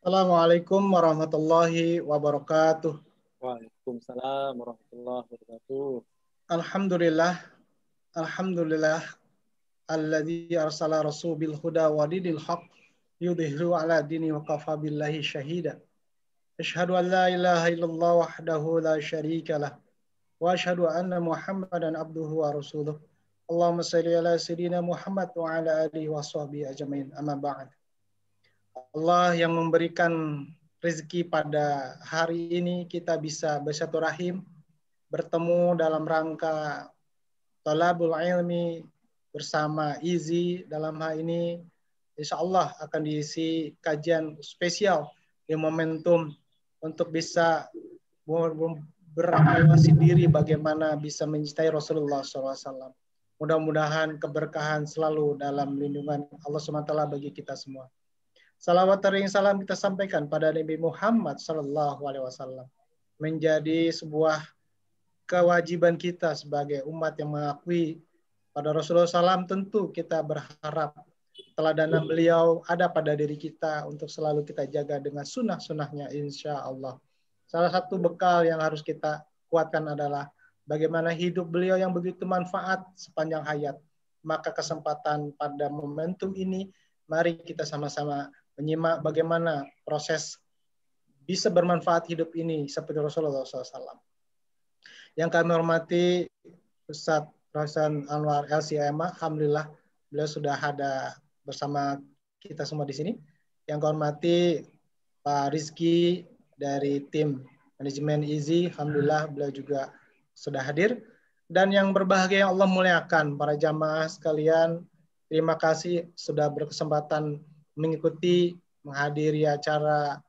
Assalamualaikum warahmatullahi wabarakatuh. Waalaikumsalam warahmatullahi wabarakatuh. Alhamdulillah, alhamdulillah, alladzi arsala rasul bil huda wa dinil haq yudhiru ala dini wa kafa billahi syahida. Asyhadu an la ilaha illallah wahdahu la syarika lah wa asyhadu anna Muhammadan abduhu wa rasuluh. Allahumma shalli ala sayyidina Muhammad wa ala alihi wa sahbihi ajmain. Amma ba'd. Allah yang memberikan rezeki pada hari ini kita bisa bersilaturahim, bertemu dalam rangka talabul ilmi bersama Izi. Dalam hal ini insya Allah akan diisi kajian spesial di momentum untuk bisa berevaluasi diri bagaimana bisa mencintai Rasulullah SAW. Mudah-mudahan keberkahan selalu dalam lindungan Allah SWT bagi kita semua. Salawat dan salam kita sampaikan pada Nabi Muhammad SAW menjadi sebuah kewajiban kita sebagai umat yang mengakui pada Rasulullah SAW. Tentu kita berharap teladanan beliau ada pada diri kita untuk selalu kita jaga dengan sunnah-sunnahnya insya Allah. Salah satu bekal yang harus kita kuatkan adalah bagaimana hidup beliau yang begitu manfaat sepanjang hayat. Maka kesempatan pada momentum ini, mari kita sama-sama menyimak bagaimana proses bisa bermanfaat hidup ini seperti Rasulullah SAW. Yang kami hormati Ustadz Rosan Anwar LCMA, alhamdulillah beliau sudah ada bersama kita semua di sini. Yang kami hormati Pak Rizky dari tim manajemen Izi, alhamdulillah beliau juga sudah hadir. Dan yang berbahagia yang Allah muliakan, para jamaah sekalian, terima kasih sudah berkesempatan mengikuti, menghadiri acara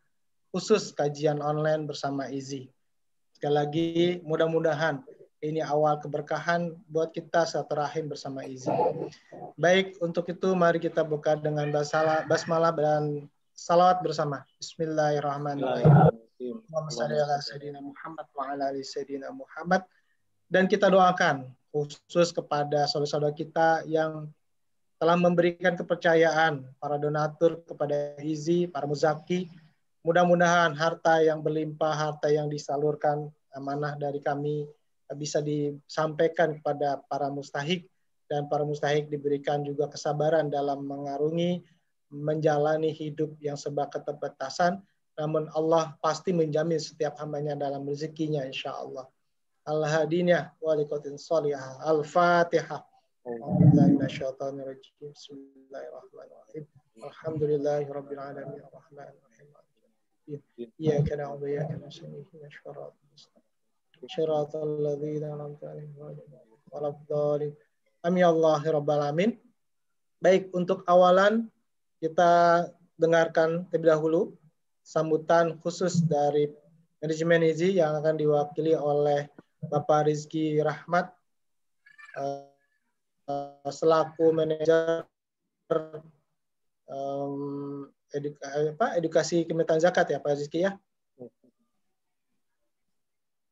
khusus kajian online bersama Izi. Sekali lagi, mudah-mudahan ini awal keberkahan buat kita silaturahim bersama Izi. Baik, untuk itu mari kita buka dengan basmalah dan salawat bersama. Bismillahirrahmanirrahim. Allahumma shalli ala sayyidina Muhammad wa ala ali sayyidina Muhammad. Dan kita doakan khusus kepada saudara-saudara kita yang telah memberikan kepercayaan, para donatur kepada Izi, para muzaki. Mudah-mudahan harta yang berlimpah, harta yang disalurkan, amanah dari kami bisa disampaikan kepada para mustahik, dan para mustahik diberikan juga kesabaran dalam mengarungi, menjalani hidup yang serba keterbatasan, namun Allah pasti menjamin setiap hambanya dalam rezekinya insya Allah. Al-hadinah walikotin sholihah. Al-Fatihah. Bismillahirrahmanirrahim. Alhamdulillahirabbil alamin arrahmanirrahim. Iyyaka na'budu wa iyyaka nasta'in ihdinas siratal ladzina an'amta 'alaihim ghairil waladdallin. Amin ya Allah rabbal alamin. Baik, untuk awalan kita dengarkan terlebih dahulu sambutan khusus dari manajemen Izi yang akan diwakili oleh Bapak Rizky Rahmat selaku manajer edukasi Kementerian Zakat ya Pak Rizky ya.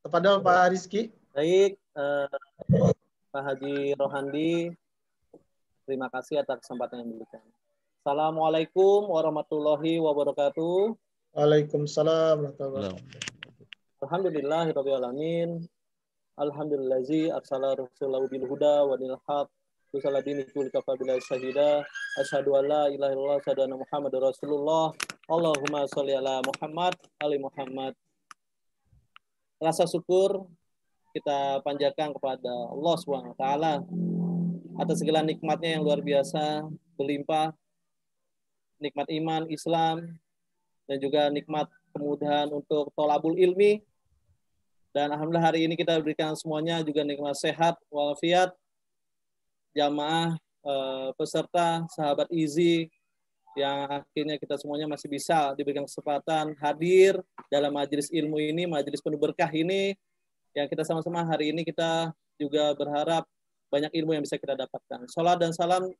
Kepada Pak Rizky. Baik, Pak Haji Rohandi, terima kasih atas kesempatan yang diberikan. Assalamualaikum warahmatullahi wabarakatuh. Waalaikumsalam warahmatullahi wabarakatuh. Alhamdulillahirabbil alamin. Alhamdulillazi arsala rasulahu bil huda wa dinil haq wasaladini kulika fabillahi syahida asyhadu an la ilaha illallah asyhadu anna muhammadar rasulullah. Allahumma sholli ala Muhammad ali Muhammad. Rasa syukur kita panjatkan kepada Allah Subhanahu wa taala atas segala nikmatnya yang luar biasa, berlimpah, nikmat iman, Islam, dan juga nikmat kemudahan untuk thalabul ilmi. Dan alhamdulillah hari ini kita berikan semuanya juga nikmat sehat walafiat, jamaah, peserta, sahabat Izi, yang akhirnya kita semuanya masih bisa diberikan kesempatan hadir dalam majelis ilmu ini, majelis penuh berkah ini, yang kita sama-sama hari ini kita juga berharap banyak ilmu yang bisa kita dapatkan. Salat dan salam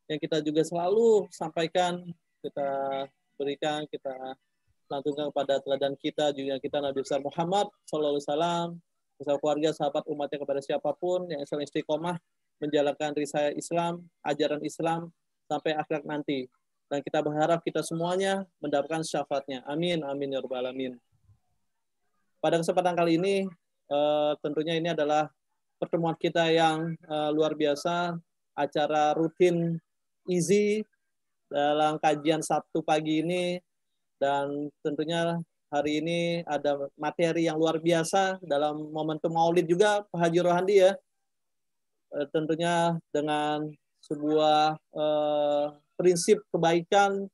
yang kita juga selalu sampaikan, kita berikan, kita lantunkan kepada teladan kita, juga kita Nabi besar Muhammad sallallahu alaihi wasallam, beserta keluarga, sahabat, umatnya, kepada siapapun yang istiqomah menjalankan risalah Islam, ajaran Islam sampai akhirat nanti. Dan kita berharap kita semuanya mendapatkan syafaatnya. Amin, amin ya rabbal alamin. Pada kesempatan kali ini, tentunya ini adalah pertemuan kita yang luar biasa, acara rutin IZI dalam kajian Sabtu pagi ini, dan tentunya hari ini ada materi yang luar biasa dalam momentum Maulid juga, Pak Haji Rohandi ya. Tentunya dengan sebuah prinsip kebaikan,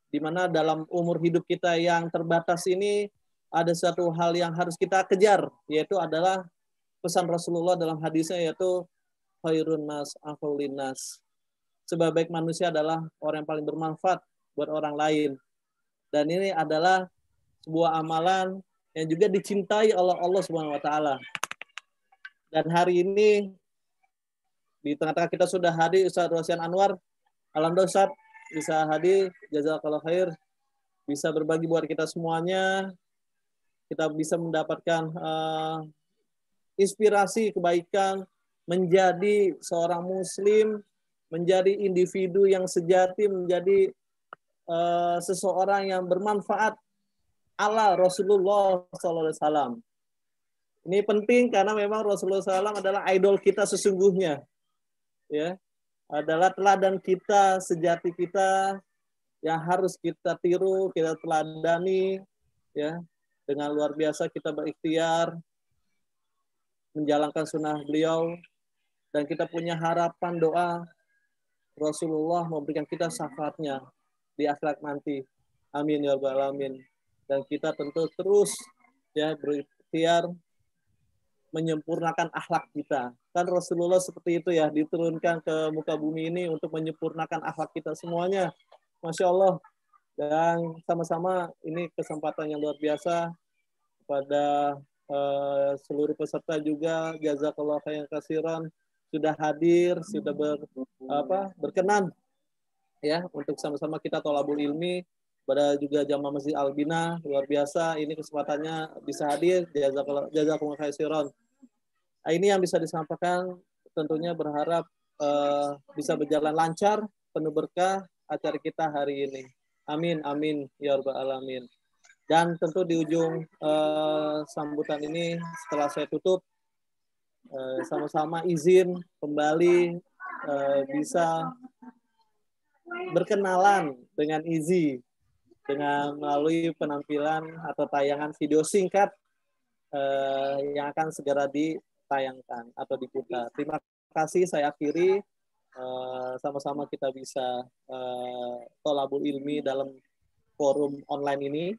di mana dalam umur hidup kita yang terbatas ini ada satu hal yang harus kita kejar, yaitu adalah pesan Rasulullah dalam hadisnya, yaitu khairun nas akhulin nas. Sebaik manusia adalah orang yang paling bermanfaat buat orang lain. Dan ini adalah sebuah amalan yang juga dicintai oleh Allah Subhanahu wa taala. Dan hari ini di tengah-tengah kita sudah hadir Ustaz Rosyan Anwar. Alhamdulillah Ustaz bisa hadir, jazakallahu khair, bisa berbagi buat kita semuanya, kita bisa mendapatkan inspirasi kebaikan, menjadi seorang muslim, menjadi individu yang sejati, menjadi seseorang yang bermanfaat ala Rasulullah SAW. Ini penting karena memang Rasulullah SAW adalah idol kita sesungguhnya, ya, adalah teladan kita, sejati kita yang harus kita tiru, kita teladani, ya. Dengan luar biasa kita berikhtiar menjalankan sunnah beliau, dan kita punya harapan doa Rasulullah memberikan kita syafaatnya di akhirat nanti. Amin ya rabbal alamin. Dan kita tentu terus ya berikhtiar menyempurnakan akhlak kita. Kan Rasulullah seperti itu ya, diturunkan ke muka bumi ini untuk menyempurnakan akhlak kita semuanya. Masya Allah. Dan sama-sama ini kesempatan yang luar biasa kepada seluruh peserta juga. Jazakallah khairan katsiran sudah hadir, sudah berkenan ya untuk sama-sama kita thalabul ilmi. Pada juga jamaah Masjid Albina, luar biasa ini kesempatannya bisa hadir. Jazakallah khairan. Ini yang bisa disampaikan, tentunya berharap bisa berjalan lancar, penuh berkah acara kita hari ini. Amin, amin, ya rabbal alamin. Dan tentu di ujung sambutan ini, setelah saya tutup, sama-sama izin kembali bisa berkenalan dengan IZI, dengan melalui penampilan atau tayangan video singkat yang akan segera ditayangkan atau diputar. Terima kasih, saya akhiri. Sama-sama kita bisa thalabul ilmi dalam forum online ini.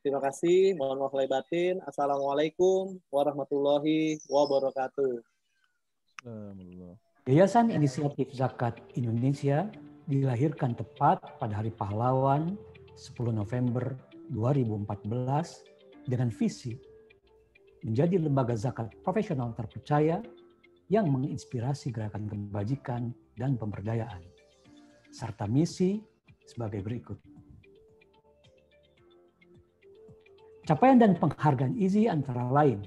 Terima kasih. Mohon maaf lahir batin. Assalamualaikum warahmatullahi wabarakatuh. Yayasan Inisiatif Zakat Indonesia dilahirkan tepat pada Hari Pahlawan 10 November 2014 dengan visi menjadi lembaga zakat profesional terpercaya yang menginspirasi gerakan kebajikan dan pemberdayaan, serta misi sebagai berikut. Capaian dan penghargaan IZI antara lain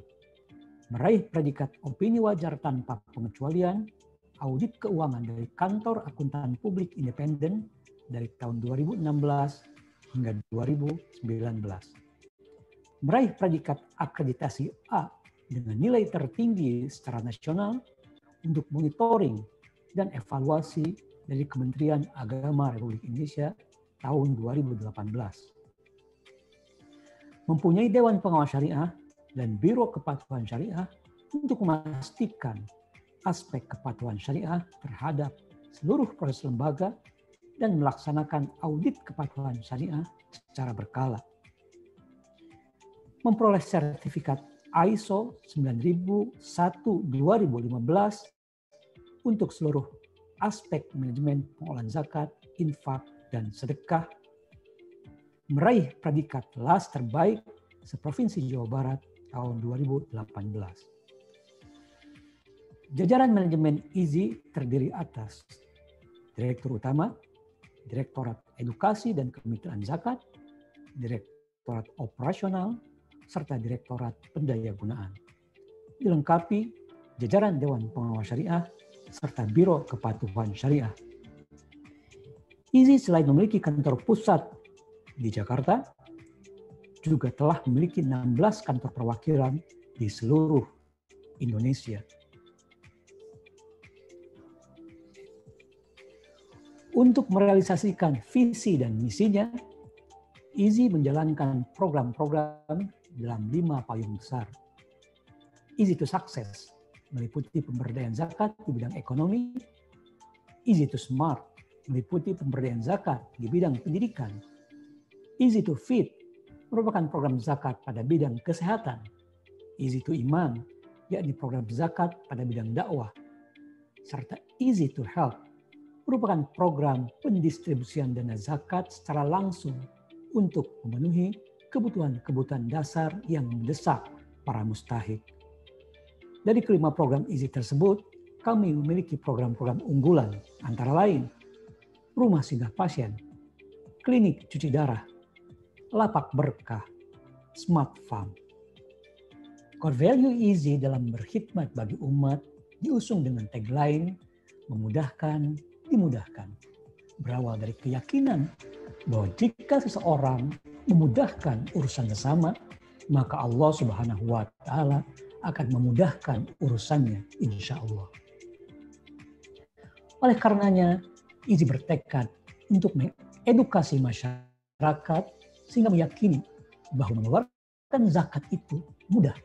meraih predikat opini wajar tanpa pengecualian, audit keuangan dari Kantor Akuntan Publik Independen dari tahun 2016 hingga 2019. Meraih predikat akreditasi A dengan nilai tertinggi secara nasional untuk monitoring dan evaluasi dari Kementerian Agama Republik Indonesia tahun 2018. Mempunyai Dewan Pengawas Syariah dan Biro Kepatuhan Syariah untuk memastikan aspek kepatuhan syariah terhadap seluruh proses lembaga dan melaksanakan audit kepatuhan syariah secara berkala. Memperoleh sertifikat ISO 9001:2015 untuk seluruh aspek manajemen pengolahan zakat, infak, dan sedekah. Meraih predikat LAS terbaik seprovinsi Jawa Barat tahun 2018. Jajaran manajemen IZI terdiri atas Direktur Utama, Direktorat Edukasi dan Kemitraan Zakat, Direktorat Operasional, serta Direktorat Pendayagunaan. Dilengkapi jajaran Dewan Pengawas Syariah serta Biro Kepatuhan Syariah. IZI selain memiliki kantor pusat di Jakarta, juga telah memiliki 16 kantor perwakilan di seluruh Indonesia. Untuk merealisasikan visi dan misinya, IZI menjalankan program-program dalam 5 payung besar. Easy to Success meliputi pemberdayaan zakat di bidang ekonomi, Easy to Smart meliputi pemberdayaan zakat di bidang pendidikan, Easy to Fit merupakan program zakat pada bidang kesehatan, Easy to Iman yakni program zakat pada bidang dakwah, serta Easy to Help merupakan program pendistribusian dana zakat secara langsung untuk memenuhi kebutuhan-kebutuhan dasar yang mendesak para mustahik. Dari kelima program IZI tersebut, kami memiliki program-program unggulan, antara lain rumah singgah pasien, klinik cuci darah, lapak berkah, smart farm. Core value IZI dalam berkhidmat bagi umat diusung dengan tagline memudahkan, dimudahkan. Berawal dari keyakinan bahwa jika seseorang memudahkan urusan sesama, maka Allah Subhanahu wa Ta'ala akan memudahkan urusannya, insya Allah. Oleh karenanya, IZI bertekad untuk mengedukasi masyarakat sehingga meyakini bahwa mengeluarkan zakat itu mudah,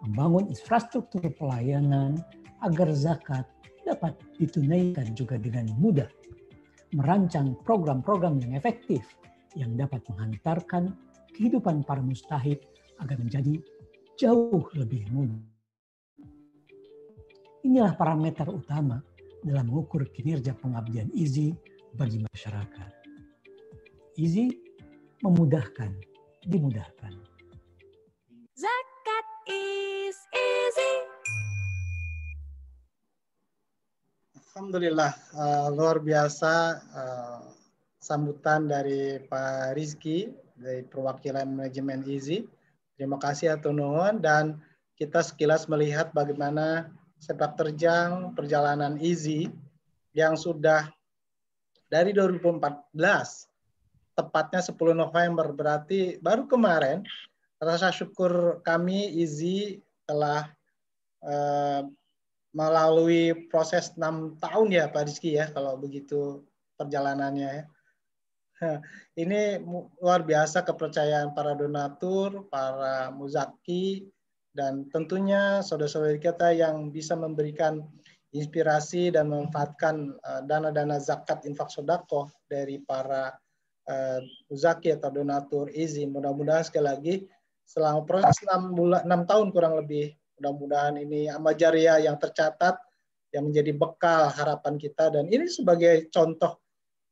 membangun infrastruktur pelayanan agar zakat dapat ditunaikan juga dengan mudah, merancang program-program yang efektif yang dapat menghantarkan kehidupan para mustahik agar menjadi jauh lebih mudah. Inilah parameter utama dalam mengukur kinerja pengabdian IZI bagi masyarakat. IZI memudahkan, dimudahkan. Zakat is easy. Alhamdulillah, luar biasa sambutan dari Pak Rizky dari perwakilan manajemen IZI. Terima kasih atur nuhun, dan kita sekilas melihat bagaimana sepak terjang perjalanan IZI yang sudah dari 2014, tepatnya 10 November, berarti baru kemarin. Rasa syukur kami IZI telah melalui proses 6 tahun ya Pak Rizky ya, kalau begitu perjalanannya ya. Ini luar biasa kepercayaan para donatur, para muzaki, dan tentunya saudara-saudari kita yang bisa memberikan inspirasi dan memanfaatkan dana-dana zakat infak sedekah dari para muzaki atau donatur IZI. Mudah-mudahan sekali lagi selama proses 6 tahun kurang lebih, mudah-mudahan ini amal jariah yang tercatat yang menjadi bekal harapan kita, dan ini sebagai contoh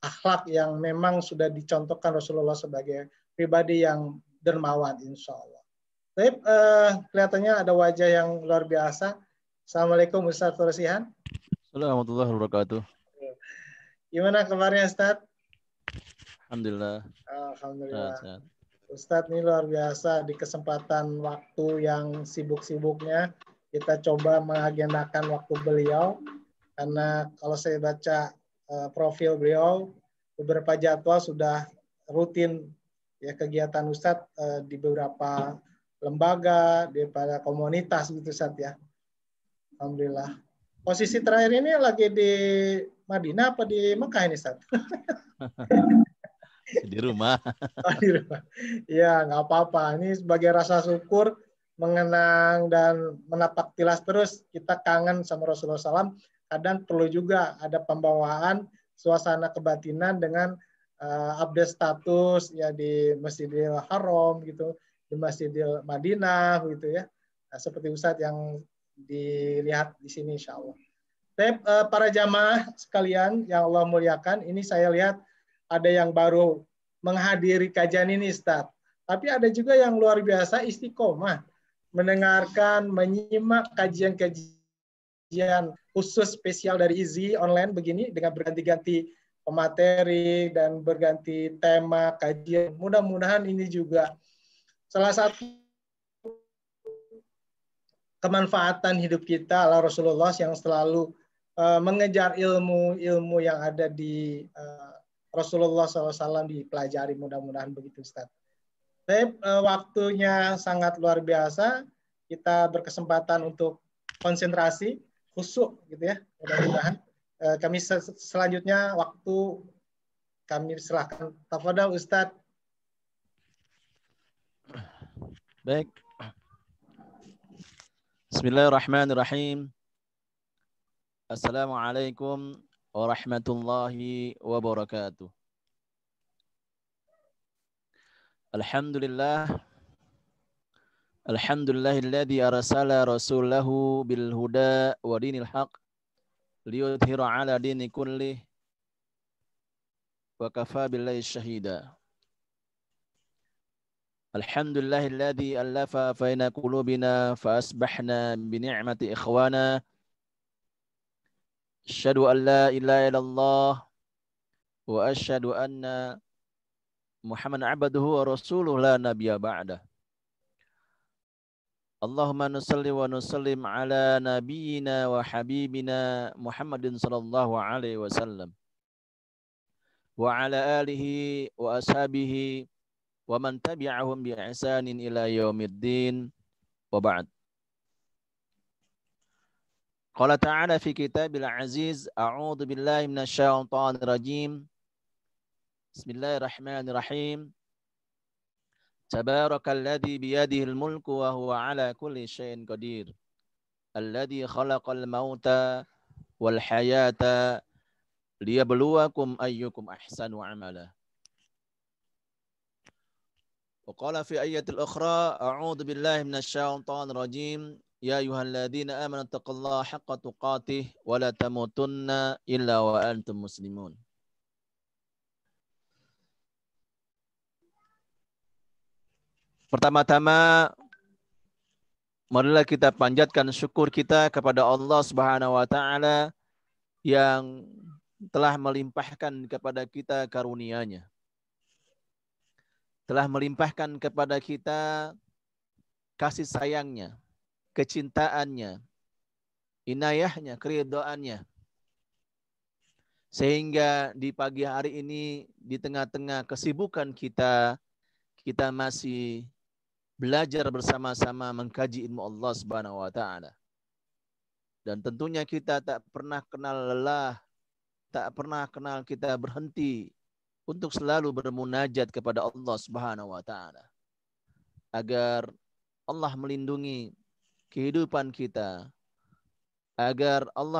akhlak yang memang sudah dicontohkan Rasulullah sebagai pribadi yang dermawan, insya Allah. Baik, kelihatannya ada wajah yang luar biasa. Assalamualaikum Ustaz Torsihan. Assalamualaikum warahmatullahi wabarakatuh. Gimana kabarnya Ustaz? Alhamdulillah. Alhamdulillah. Sehat. Ustadz ini luar biasa, di kesempatan waktu yang sibuk-sibuknya kita coba mengagendakan waktu beliau, karena kalau saya baca profil beliau, beberapa jadwal sudah rutin ya kegiatan Ustadz di beberapa lembaga, di pada komunitas gitu Ustadz ya. Alhamdulillah. Posisi terakhir ini lagi di Madinah apa di Mekah ini Ustadz? Di rumah. Oh, di rumah. Ya, nggak apa-apa. Ini sebagai rasa syukur, mengenang dan menapak tilas terus, kita kangen sama Rasulullah SAW. Kadang perlu juga ada pembawaan suasana kebatinan dengan update status ya di Masjidil Haram gitu, di Masjidil Madinah gitu ya. Nah, seperti Ustadz yang dilihat di sini insya Allah. Tapi para jamaah sekalian yang Allah muliakan, ini saya lihat ada yang baru menghadiri kajian ini, Ustaz. Tapi ada juga yang luar biasa istiqomah mendengarkan, menyimak kajian-kajian khusus spesial dari IZI online begini dengan berganti-ganti pemateri dan berganti tema kajian. Mudah-mudahan ini juga salah satu kemanfaatan hidup kita ala Rasulullah yang selalu mengejar ilmu yang ada di Rasulullah SAW dipelajari, mudah-mudahan begitu Ustaz. Baik, waktunya sangat luar biasa. Kita berkesempatan untuk konsentrasi, khusyuk gitu ya. Mudah-mudahan kami selanjutnya waktu kami serahkan. Tafadhal Ustaz. Baik. Bismillahirrahmanirrahim. Assalamualaikum warahmatullahi wabarakatuh. Alhamdulillah. Alhamdulillahilladzi arsala rasulahu bil huda wa dinil haq liyudhhira 'ala dini kullih wa kafa billahi syahida. Alhamdulillahilladzi allafa baina qulubina fa asbahna bi ni'mati ikhwana. Asyhadu an la ilaha illallah wa asyhadu anna Muhammadan abduhu wa rasuluhu la nabiyya ba'dah. Allahumma nusalli wa nusallim ala nabiyyina wa habibina Muhammadin sallallahu alaihi wasallam wa ala alihi wa ashabihi wa man tabi'ahum bi ihsanin ila yaumiddin wa ba'd. Qala ta'ala fi kitabil aziz, a'udzu billahi minasyaitonir rajim. Bismillahirrahmanirrahim. Tabarakalladzi biyadihil mulku wa huwa ala kulli syai'in qadir. Alladzi khalaqal mauta wal hayata liyabluwakum ayyukum ahsanu amala. Wa qala fi ayatil ukhra, a'udzu billahi minasyaitonir rajim. Ya ayyuhalladzina amanu taqullaha haqqa tuqatih wa la tamutunna illa wa antum muslimun. Pertama-tama, marilah kita panjatkan syukur kita kepada Allah Subhanahu wa taala yang telah melimpahkan kepada kita karunia-Nya. Telah melimpahkan kepada kita kasih sayang-Nya, kecintaan-Nya, inayah-Nya, keridhaan-Nya. Sehingga di pagi hari ini, di tengah-tengah kesibukan kita, kita masih belajar bersama-sama mengkaji ilmu Allah Subhanahu wa taala. Dan tentunya kita tak pernah kenal lelah, tak pernah kenal kita berhenti untuk selalu bermunajat kepada Allah Subhanahu wa taala. Agar Allah melindungi kehidupan kita, agar Allah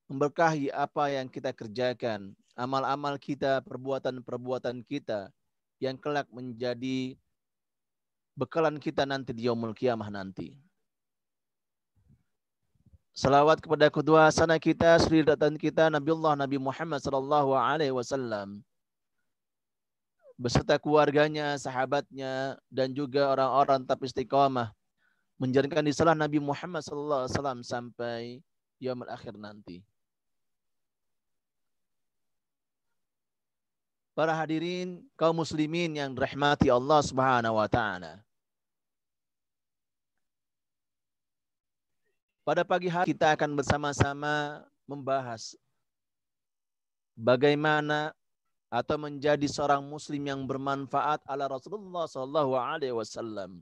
memberkahi apa yang kita kerjakan, amal-amal kita, perbuatan-perbuatan kita yang kelak menjadi bekalan kita nanti di yaumul qiyamah nanti. Salawat kepada kedua hasanah kita, suriatan kita, Nabiullah Nabi Muhammad sallallahu alaihi wasallam beserta keluarganya, sahabatnya, dan juga orang-orang tetap istiqamah menjalankan risalah Nabi Muhammad sallallahu alaihi wasallam sampai yaumul akhir nanti. Para hadirin kaum muslimin yang dirahmati Allah Subhanahu wa taala. Pada pagi hari kita akan bersama-sama membahas bagaimana atau menjadi seorang muslim yang bermanfaat ala Rasulullah sallallahu alaihi wasallam.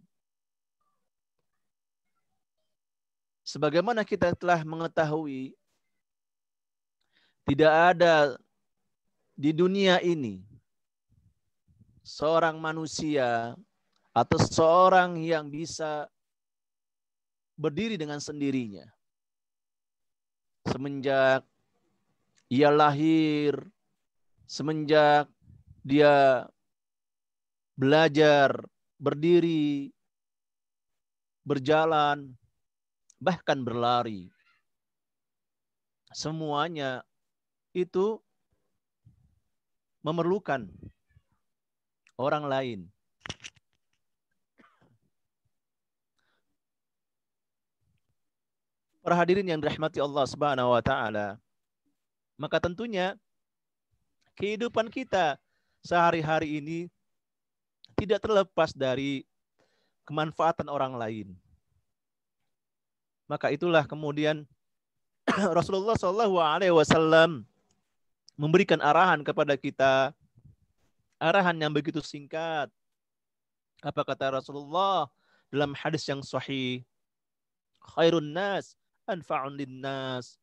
Sebagaimana kita telah mengetahui, tidak ada di dunia ini seorang manusia atau seorang yang bisa berdiri dengan sendirinya. Semenjak ia lahir, semenjak dia belajar, berdiri, berjalan, bahkan berlari. Semuanya itu memerlukan orang lain. Para hadirin yang dirahmati Allah Subhanahu wa taala, maka tentunya kehidupan kita sehari-hari ini tidak terlepas dari kemanfaatan orang lain. Maka itulah kemudian Rasulullah sallallahu alaihi wasallam memberikan arahan kepada kita, arahan yang begitu singkat. Apa kata Rasulullah dalam hadis yang sahih? Khairun nas anfa'un linnas.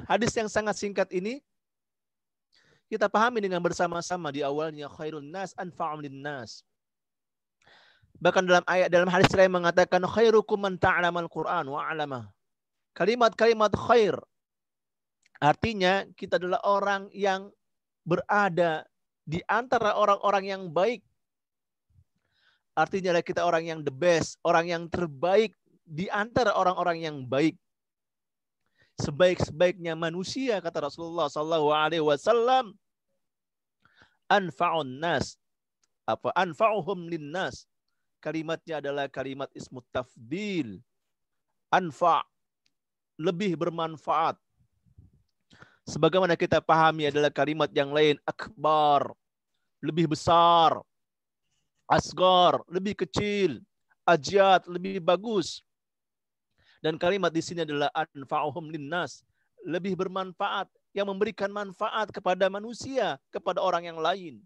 Hadis yang sangat singkat ini kita pahami dengan bersama-sama di awalnya, khairun nas anfa'un linnas. Bahkan dalam hadis lain mengatakan khairukum man ta'lamal Qur'an wa 'alama. Kalimat-kalimat khair artinya kita adalah orang yang berada di antara orang-orang yang baik. Artinya kita orang yang the best, orang yang terbaik di antara orang-orang yang baik. Sebaik-sebaiknya manusia, kata Rasulullah SAW, anfa'un nas, apa anfa'uhum linnas. Kalimatnya adalah kalimat ismut tafdil. Anfa', lebih bermanfaat. Sebagaimana kita pahami adalah kalimat yang lain, akbar, lebih besar, asgar, lebih kecil, ajat, lebih bagus. Dan kalimat di sini adalah anfa'uhum linnas, lebih bermanfaat, yang memberikan manfaat kepada manusia, kepada orang yang lain.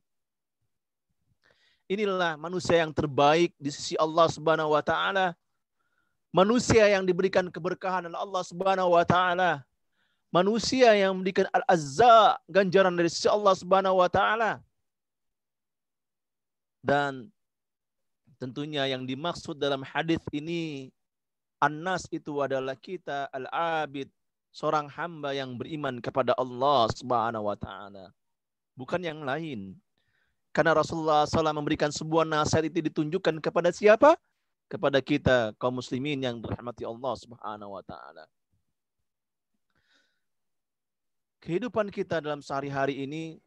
Inilah manusia yang terbaik di sisi Allah Subhanahu wa taala. Manusia yang diberikan keberkahan oleh Allah Subhanahu wa taala. Manusia yang memberikan al-azza, ganjaran dari sisi Allah Subhanahu wa taala. Dan tentunya yang dimaksud dalam hadis ini An-nas itu adalah kita, al-abid, seorang hamba yang beriman kepada Allah Subhanahu wa taala. Bukan yang lain. Karena Rasulullah SAW memberikan sebuah nasihat itu ditunjukkan kepada siapa? Kepada kita, kaum muslimin yang dirahmati Allah Subhanahu wa taala. Kehidupan kita dalam sehari-hari ini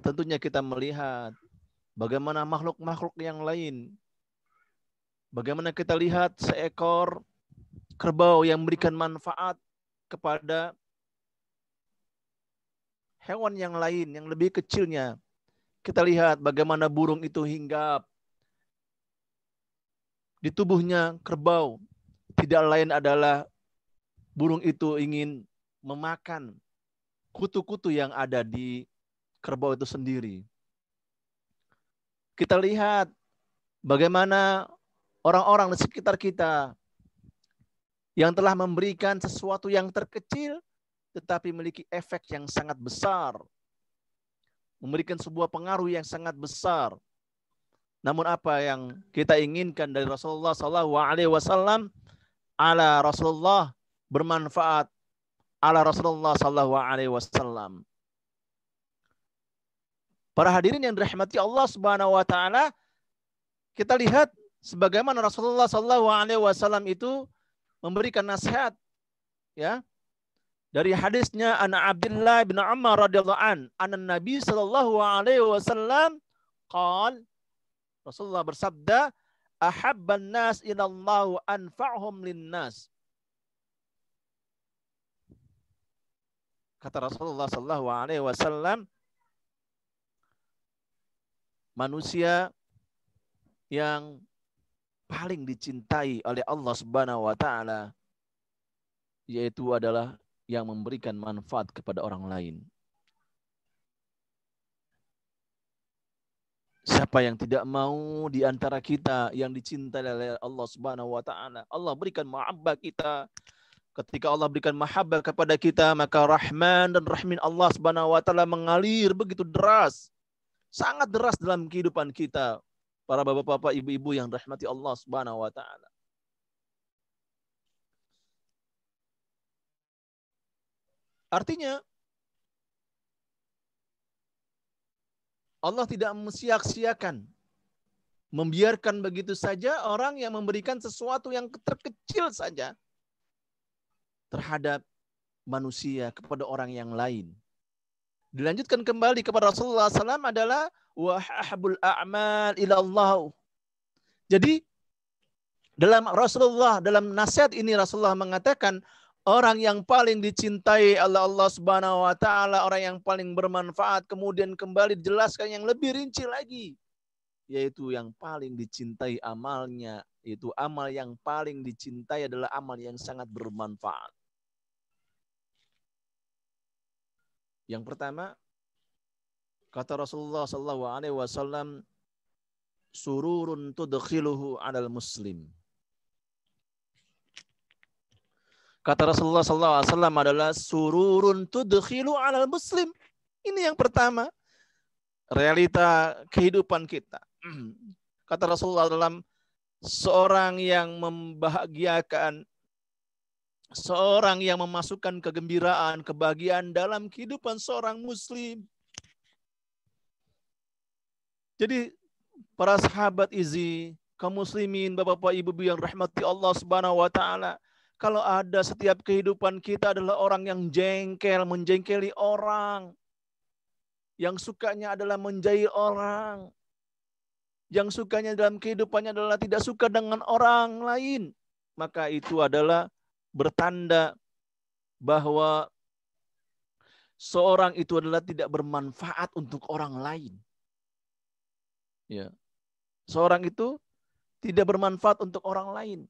tentunya kita melihat bagaimana makhluk-makhluk yang lain. Bagaimana kita lihat seekor kerbau yang memberikan manfaat kepada hewan yang lain, yang lebih kecilnya. Kita lihat bagaimana burung itu hinggap di tubuhnya kerbau. Tidak lain adalah burung itu ingin memakan kutu-kutu yang ada di kerbau itu sendiri. Kita lihat bagaimana orang-orang di sekitar kita yang telah memberikan sesuatu yang terkecil tetapi memiliki efek yang sangat besar. Memberikan sebuah pengaruh yang sangat besar. Namun apa yang kita inginkan dari Rasulullah SAW, ala Rasulullah bermanfaat, ala Rasulullah SAW. Para hadirin yang dirahmati Allah Subhanahu wa taala, kita lihat sebagaimana Rasulullah SAW itu memberikan nasihat, ya, dari hadisnya Ana Abdullah bin Umar radhiyallahu an, Nabi sallallahu alaihi wasallam qaal, Rasulullah bersabda, ahabban nas ilallahu anfa'hum linnas. Kata Rasulullah sallallahu alaihi wasallam, manusia yang paling dicintai oleh Allah Subhanahu wa taala yaitu adalah yang memberikan manfaat kepada orang lain. Siapa yang tidak mau di antara kita yang dicintai oleh Allah Subhanahu wa taala? Allah berikan mahabbah kita. Ketika Allah berikan mahabbah kepada kita, maka Rahman dan Rahimin Allah Subhanahu wa taala mengalir begitu deras. Sangat deras dalam kehidupan kita. Para bapak-bapak, ibu-ibu yang rahmati Allah Subhanahu wa taala. Artinya Allah tidak mensia-siakan, membiarkan begitu saja orang yang memberikan sesuatu yang terkecil saja terhadap manusia kepada orang yang lain. Dilanjutkan kembali kepada Rasulullah SAW adalah wa ahabul a'mal ila Allah. Jadi dalam nasihat ini Rasulullah mengatakan orang yang paling dicintai oleh Allah Subhanahu wa taala, orang yang paling bermanfaat, kemudian kembali dijelaskan yang lebih rinci lagi, yaitu yang paling dicintai amalnya, yaitu amal yang paling dicintai adalah amal yang sangat bermanfaat. Yang pertama, kata Rasulullah sallallahu alaihi wasallam, sururun tudkhiluhu 'alal muslim. Kata Rasulullah sallallahu alaihi wasallam adalah sururun tudkhilu 'alal muslim. Ini yang pertama, realita kehidupan kita. Kata Rasulullah dalam seorang yang membahagiakan, seorang yang memasukkan kegembiraan, kebahagiaan dalam kehidupan seorang muslim. Jadi para sahabat Izi, kaum muslimin, Bapak-bapak, Ibu-ibu yang rahmati Allah Subhanahu wa taala, kalau ada setiap kehidupan kita adalah orang yang jengkel, menjengkeli orang, yang sukanya adalah menjahil orang, yang sukanya dalam kehidupannya adalah tidak suka dengan orang lain, maka itu adalah bertanda bahwa seorang itu adalah tidak bermanfaat untuk orang lain. Ya. Seorang itu tidak bermanfaat untuk orang lain.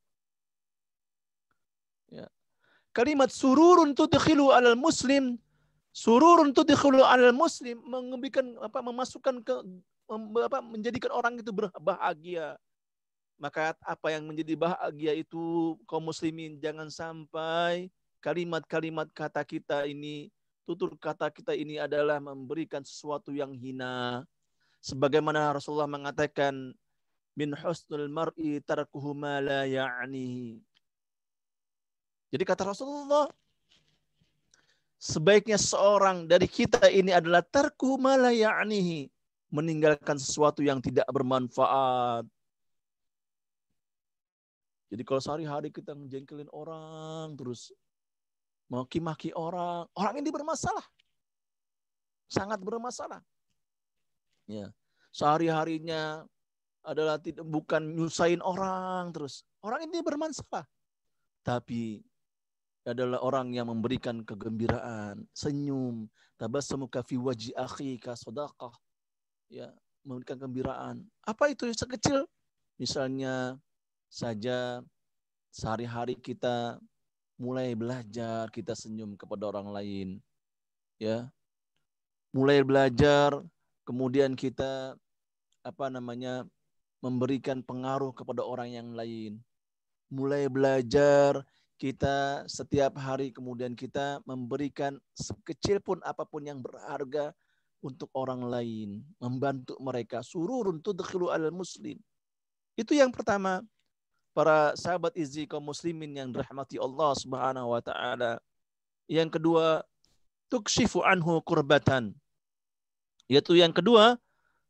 Ya. Kalimat sururun tudkhilu 'alal muslim, sururun tudkhilu 'alal muslim, memasukkan ke menjadikan orang itu berbahagia. Maka apa yang menjadi bahagia itu kaum muslimin, jangan sampai kalimat-kalimat kata kita ini, tutur kata kita ini adalah memberikan sesuatu yang hina. Sebagaimana Rasulullah mengatakan, min husnul mar'i tarkuhu ma la ya'nihi. Jadi kata Rasulullah, sebaiknya seorang dari kita ini adalah tarkuhu ma la ya'nihi, meninggalkan sesuatu yang tidak bermanfaat. Jadi kalau sehari-hari kita menjengkelin orang, terus maki-maki orang, orang ini bermasalah. Sangat bermasalah. Ya. Sehari-harinya adalah bukan nyusahin orang, terus orang ini bermasalah. Tapi adalah orang yang memberikan kegembiraan, senyum, tabassamuka fi wajhi akhika shadaqah. Ya, memberikan kegembiraan. Apa itu yang sekecil? Misalnya saja sehari-hari kita mulai belajar, kita senyum kepada orang lain, ya, mulai belajar, kemudian kita memberikan pengaruh kepada orang yang lain, mulai belajar, kita setiap hari kemudian kita memberikan sekecil pun apapun yang berharga untuk orang lain, membantu mereka. Sururun tudkhilu 'alal muslim. Itu yang pertama. Para sahabat Izi kaum muslimin yang dirahmati Allah Subhanahu wa taala. Yang kedua, tukshifu anhu kurbatan. Yaitu yang kedua,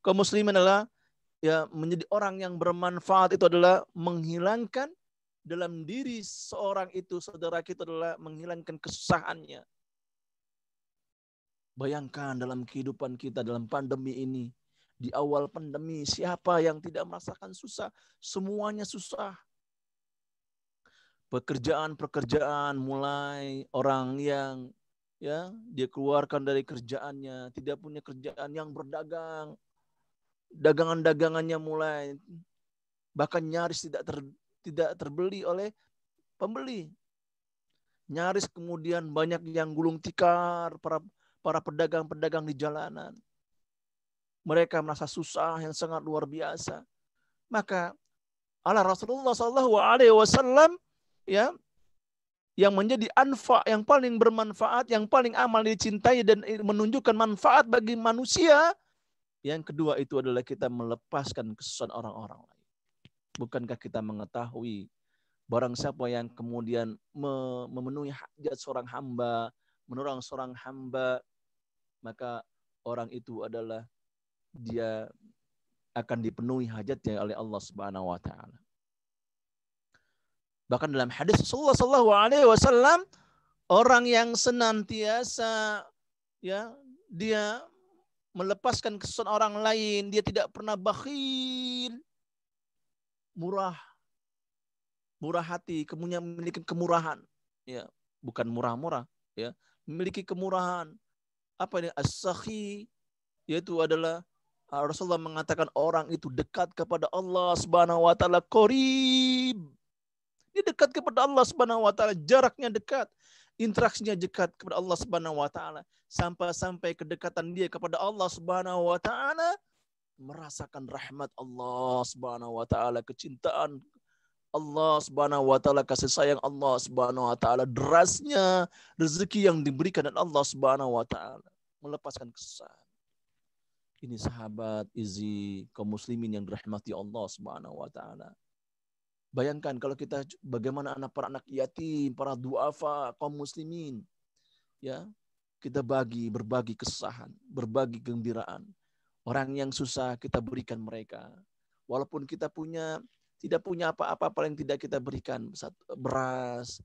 kaum muslimin adalah ya menjadi orang yang bermanfaat, itu adalah menghilangkan dalam diri seorang itu, saudara kita, adalah menghilangkan kesusahannya. Bayangkan dalam kehidupan kita dalam pandemi ini. Di awal pandemi, siapa yang tidak merasakan susah? Semuanya susah. Pekerjaan-pekerjaan, mulai orang yang ya dia keluarkan dari kerjaannya, tidak punya kerjaan, yang berdagang, dagangan-dagangannya mulai bahkan nyaris tidak terbeli oleh pembeli. Nyaris kemudian banyak yang gulung tikar, para pedagang-pedagang di jalanan. Mereka merasa susah yang sangat luar biasa. Maka ala Rasulullah SAW ya, yang menjadi anfa, yang paling bermanfaat, yang paling amal dicintai dan menunjukkan manfaat bagi manusia. Yang kedua itu adalah kita melepaskan kesusahan orang-orang lain. Bukankah kita mengetahui barang siapa yang kemudian memenuhi hajat seorang hamba, menolong seorang hamba, maka orang itu adalah dia akan dipenuhi hajatnya oleh Allah Subhanahu wa taala. Bahkan dalam hadis Rasulullah SAW, orang yang senantiasa ya dia melepaskan kesusahan orang lain, dia tidak pernah bakhil, murah hati, kemudian memiliki kemurahan, ya, bukan murah-murah, ya, memiliki kemurahan. Apa ini as-sakhi? Yaitu adalah Rasulullah mengatakan orang itu dekat kepada Allah Subhanahu wa taala, qarib. Dia dekat kepada Allah Subhanahu wa taala, jaraknya dekat. interaksinya dekat kepada Allah Subhanahu wa taala, sampai kedekatan dia kepada Allah Subhanahu wa taala, merasakan rahmat Allah Subhanahu wa taala, kecintaan Allah Subhanahu wa taala, kasih sayang Allah Subhanahu wa taala, derasnya rezeki yang diberikan oleh Allah Subhanahu wa taala, melepaskan kesusahan. Ini sahabat Izzi kaum muslimin yang dirahmati Allah Subhanahu wa taala. Bayangkan kalau kita bagaimana para anak yatim, para duafa kaum muslimin, ya, kita berbagi kesusahan, berbagi kegembiraan. Orang yang susah kita berikan mereka. Walaupun kita tidak punya apa-apa, paling tidak kita berikan beras.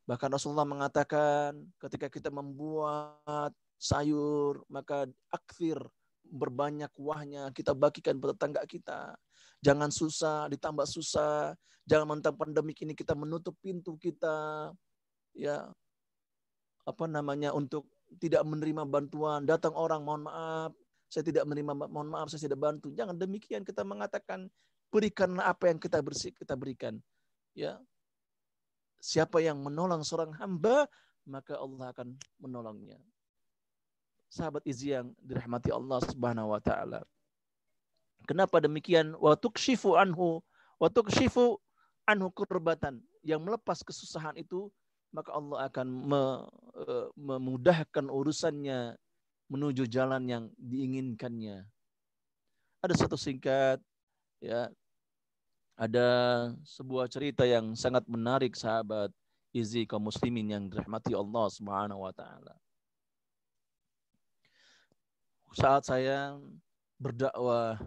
Bahkan Rasulullah mengatakan ketika kita membuat sayur, maka akthir, berbanyak kuahnya, kita bagikan pada tetangga kita. Jangan susah ditambah susah. Jangan mentang pandemik ini kita menutup pintu kita, ya, untuk tidak menerima bantuan. Datang orang, mohon maaf, saya tidak menerima, mohon maaf, saya tidak bantu. Jangan demikian, kita mengatakan berikanlah apa yang kita berikan. Ya, siapa yang menolong seorang hamba, maka Allah akan menolongnya. Sahabat Izzi yang dirahmati Allah Subhanahu wa taala. Kenapa demikian? Wa tukshifu anhu kurbatan, yang melepas kesusahan itu, maka Allah akan memudahkan urusannya menuju jalan yang diinginkannya. Ada satu singkat, ya, ada sebuah cerita yang sangat menarik sahabat Izzi kaum muslimin yang dirahmati Allah Subhanahu wa taala. Saat saya berdakwah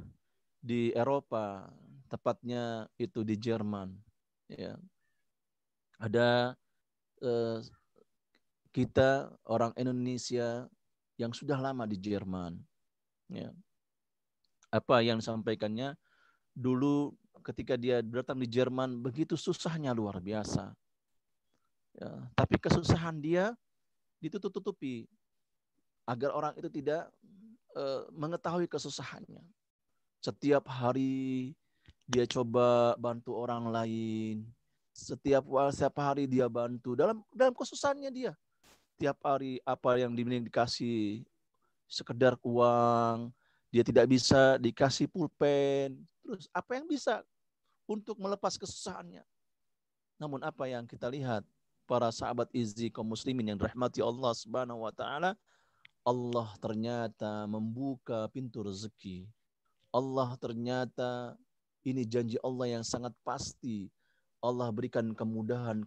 di Eropa, tepatnya itu di Jerman, ya, ada kita orang Indonesia yang sudah lama di Jerman, ya. Apa yang disampaikannya dulu ketika dia datang di Jerman, begitu susahnya luar biasa, ya. Tapi kesusahan dia ditutup-tutupi agar orang itu tidak mengetahui kesusahannya. Setiap hari dia coba bantu orang lain. Setiap hari dia bantu dalam kesusahannya dia. Tiap hari apa yang dikasih sekedar uang, dia tidak bisa dikasih pulpen. Terus apa yang bisa untuk melepas kesusahannya? Namun apa yang kita lihat para sahabat Izzi kaum muslimin yang dirahmati Allah Subhanahu wa taala, Allah ternyata membuka pintu rezeki. Allah ternyata, ini janji Allah yang sangat pasti. Allah berikan kemudahan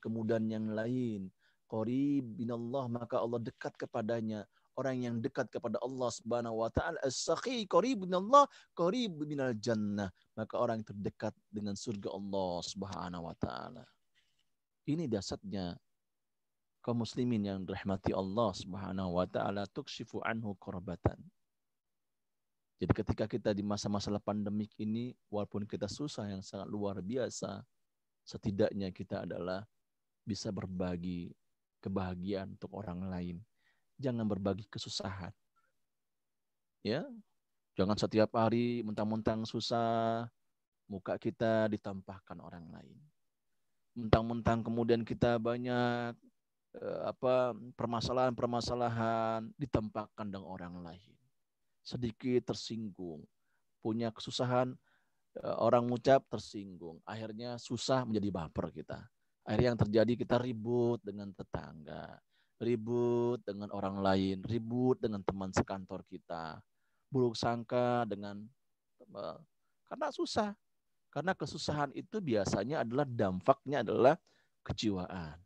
yang lain. Qarib binallah, maka Allah dekat kepadanya. Orang yang dekat kepada Allah Subhanahu wa taala, as-saqi qarib binallah, qarib minal jannah. Maka orang yang terdekat dengan surga Allah Subhanahu wa taala. Ini dasarnya kaum muslimin yang dirahmati Allah Subhanahu wa taala, tukshifu anhu kurbatan. Jadi ketika kita di masa-masa pandemik ini, walaupun kita susah yang sangat luar biasa, setidaknya kita adalah bisa berbagi kebahagiaan untuk orang lain. Jangan berbagi kesusahan. Ya, jangan setiap hari mentang-mentang susah, muka kita ditampakkan orang lain. Mentang-mentang kemudian kita banyak permasalahan ditampakkan dengan orang lain. Sedikit tersinggung, punya kesusahan, orang ngucap tersinggung, akhirnya susah menjadi baper kita. Akhirnya yang terjadi kita ribut dengan tetangga, ribut dengan orang lain, ribut dengan teman sekantor kita, buruk sangka karena susah. Karena kesusahan itu biasanya adalah dampaknya adalah kejiwaan.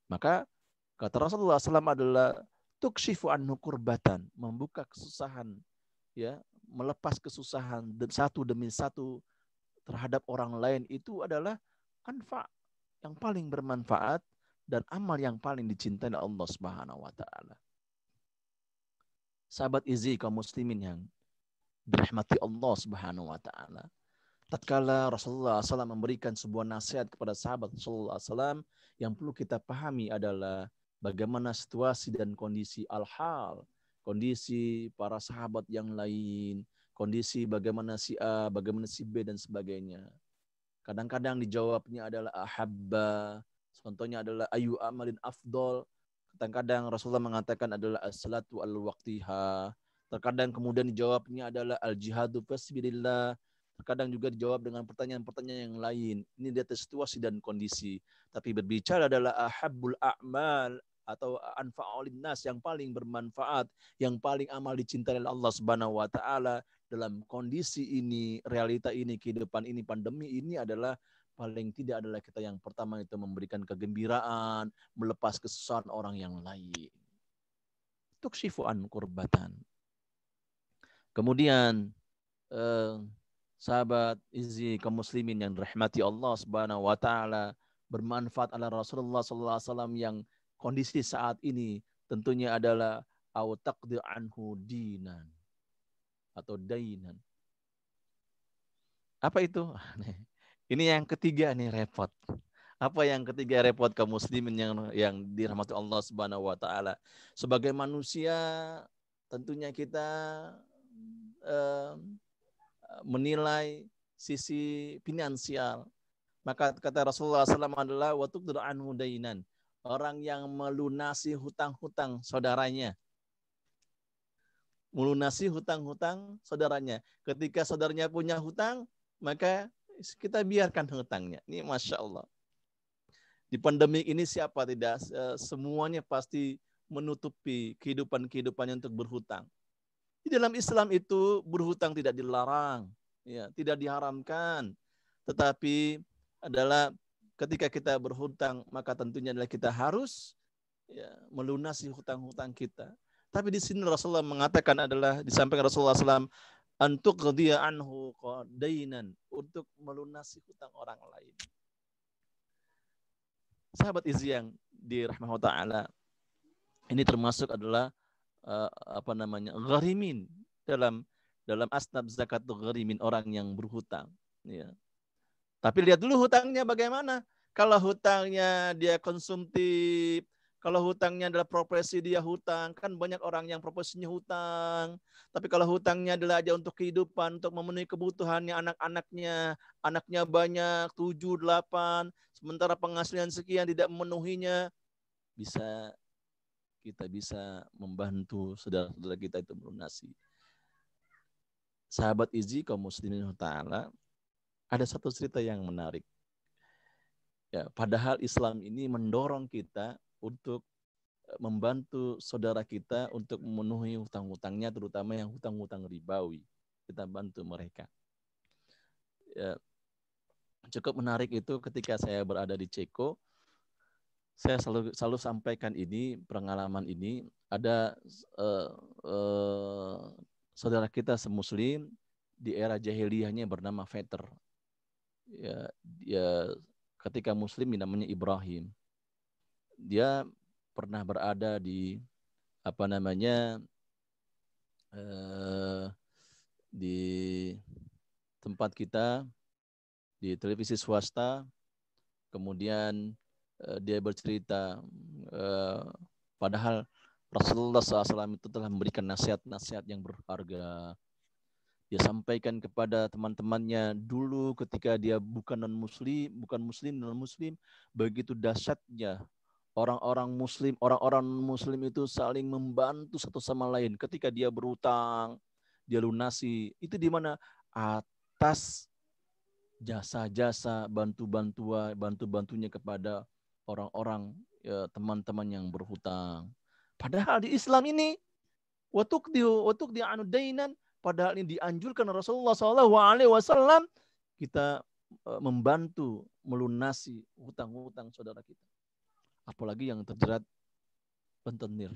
Maka kata Rasulullah SAW adalah tukshifu anhu kurbatan, membuka kesusahan, ya, melepas kesusahan satu demi satu terhadap orang lain, itu adalah anfa yang paling bermanfaat dan amal yang paling dicintai Allah Subhanahu wa taala. Sahabat Izzi kaum muslimin yang dirahmati Allah Subhanahu wa taala. Tatkala Rasulullah SAW memberikan sebuah nasihat kepada sahabat Rasulullah SAW, yang perlu kita pahami adalah bagaimana situasi dan kondisi al-hal, kondisi para sahabat yang lain, kondisi bagaimana si A, bagaimana si B, dan sebagainya. Kadang-kadang dijawabnya adalah ahabba, contohnya adalah ayu amalin afdol. Kadang-kadang Rasulullah mengatakan adalah as-salatu al-waqtiha. Terkadang kemudian dijawabnya adalah al-jihadu fisabilillah. Terkadang juga dijawab dengan pertanyaan-pertanyaan yang lain. Ini di atas situasi dan kondisi. Tapi berbicara adalah ahabbul a'mal atau anfa'ul nas, yang paling bermanfaat, yang paling amal dicintai oleh Allah Subhanahu wa taala dalam kondisi ini, realita ini, kehidupan ini, pandemi ini adalah paling tidak adalah kita yang pertama itu memberikan kegembiraan, melepas kesusahan orang yang lain. Tukshifu an kurbatan. Kemudian sahabat Izzi kaum muslimin yang dirahmati Allah Subhanahu wa taala, bermanfaat ala Rasulullah sallallahu alaihi wasallam yang kondisi saat ini tentunya adalah au taqdi anhu dinan atau dainan. Apa itu? Ini yang ketiga nih repot. Apa yang ketiga repot kaum muslimin yang dirahmati Allah Subhanahu wa taala. Sebagai manusia tentunya kita menilai sisi finansial. Maka kata Rasulullah SAW adalah wa tuqdir anhu dainan. Orang yang melunasi hutang-hutang saudaranya. Melunasi hutang-hutang saudaranya. Ketika saudaranya punya hutang, maka kita biarkan hutangnya. Ini Masya Allah. Di pandemi ini siapa tidak? Semuanya pasti menutupi kehidupan-kehidupannya untuk berhutang. Di dalam Islam itu berhutang tidak dilarang, ya, tidak diharamkan. Tetapi adalah ketika kita berhutang, maka tentunya adalah kita harus ya, melunasi hutang-hutang kita. Tapi di sini Rasulullah mengatakan adalah disampaikan Rasulullah SAW, untuk dia anhu qadainan, untuk melunasi hutang orang lain. Sahabat Izzi yang dirahmati taala, ini termasuk adalah gharimin dalam asnaf zakat gharimin, orang yang berhutang. Ya. Tapi lihat dulu hutangnya bagaimana. Kalau hutangnya dia konsumtif, kalau hutangnya adalah profesi dia hutang, kan banyak orang yang profesinya hutang. Tapi kalau hutangnya adalah aja untuk kehidupan, untuk memenuhi kebutuhannya anaknya banyak, 7, 8, sementara penghasilan sekian tidak memenuhinya, kita bisa membantu saudara-saudara kita itu melunasi. Sahabat Izzi kaum muslimin ta'ala, ada satu cerita yang menarik. Ya, padahal Islam ini mendorong kita untuk membantu saudara kita untuk memenuhi hutang-hutangnya, terutama yang hutang-hutang ribawi. Kita bantu mereka. Ya, cukup menarik itu ketika saya berada di Ceko, saya selalu sampaikan ini, pengalaman ini. Ada saudara kita semuslim di era jahiliyahnya bernama Veter. Ya, ketika muslim namanya Ibrahim. Dia pernah berada di di tempat kita di televisi swasta. Kemudian dia bercerita, padahal Rasulullah SAW itu telah memberikan nasihat-nasihat yang berharga. Dia sampaikan kepada teman-temannya dulu ketika dia bukan non-muslim, begitu dahsyatnya orang-orang muslim itu saling membantu satu sama lain. Ketika dia berutang, dia lunasi. Itu di mana? Atas jasa-jasa, bantu-bantunya kepada orang-orang, ya, teman-teman yang berhutang. Padahal di Islam ini wa tuqdi anu dainan, padahal ini dianjurkan Rasulullah SAW kita membantu melunasi hutang-hutang saudara kita. Apalagi yang terjerat rentenir.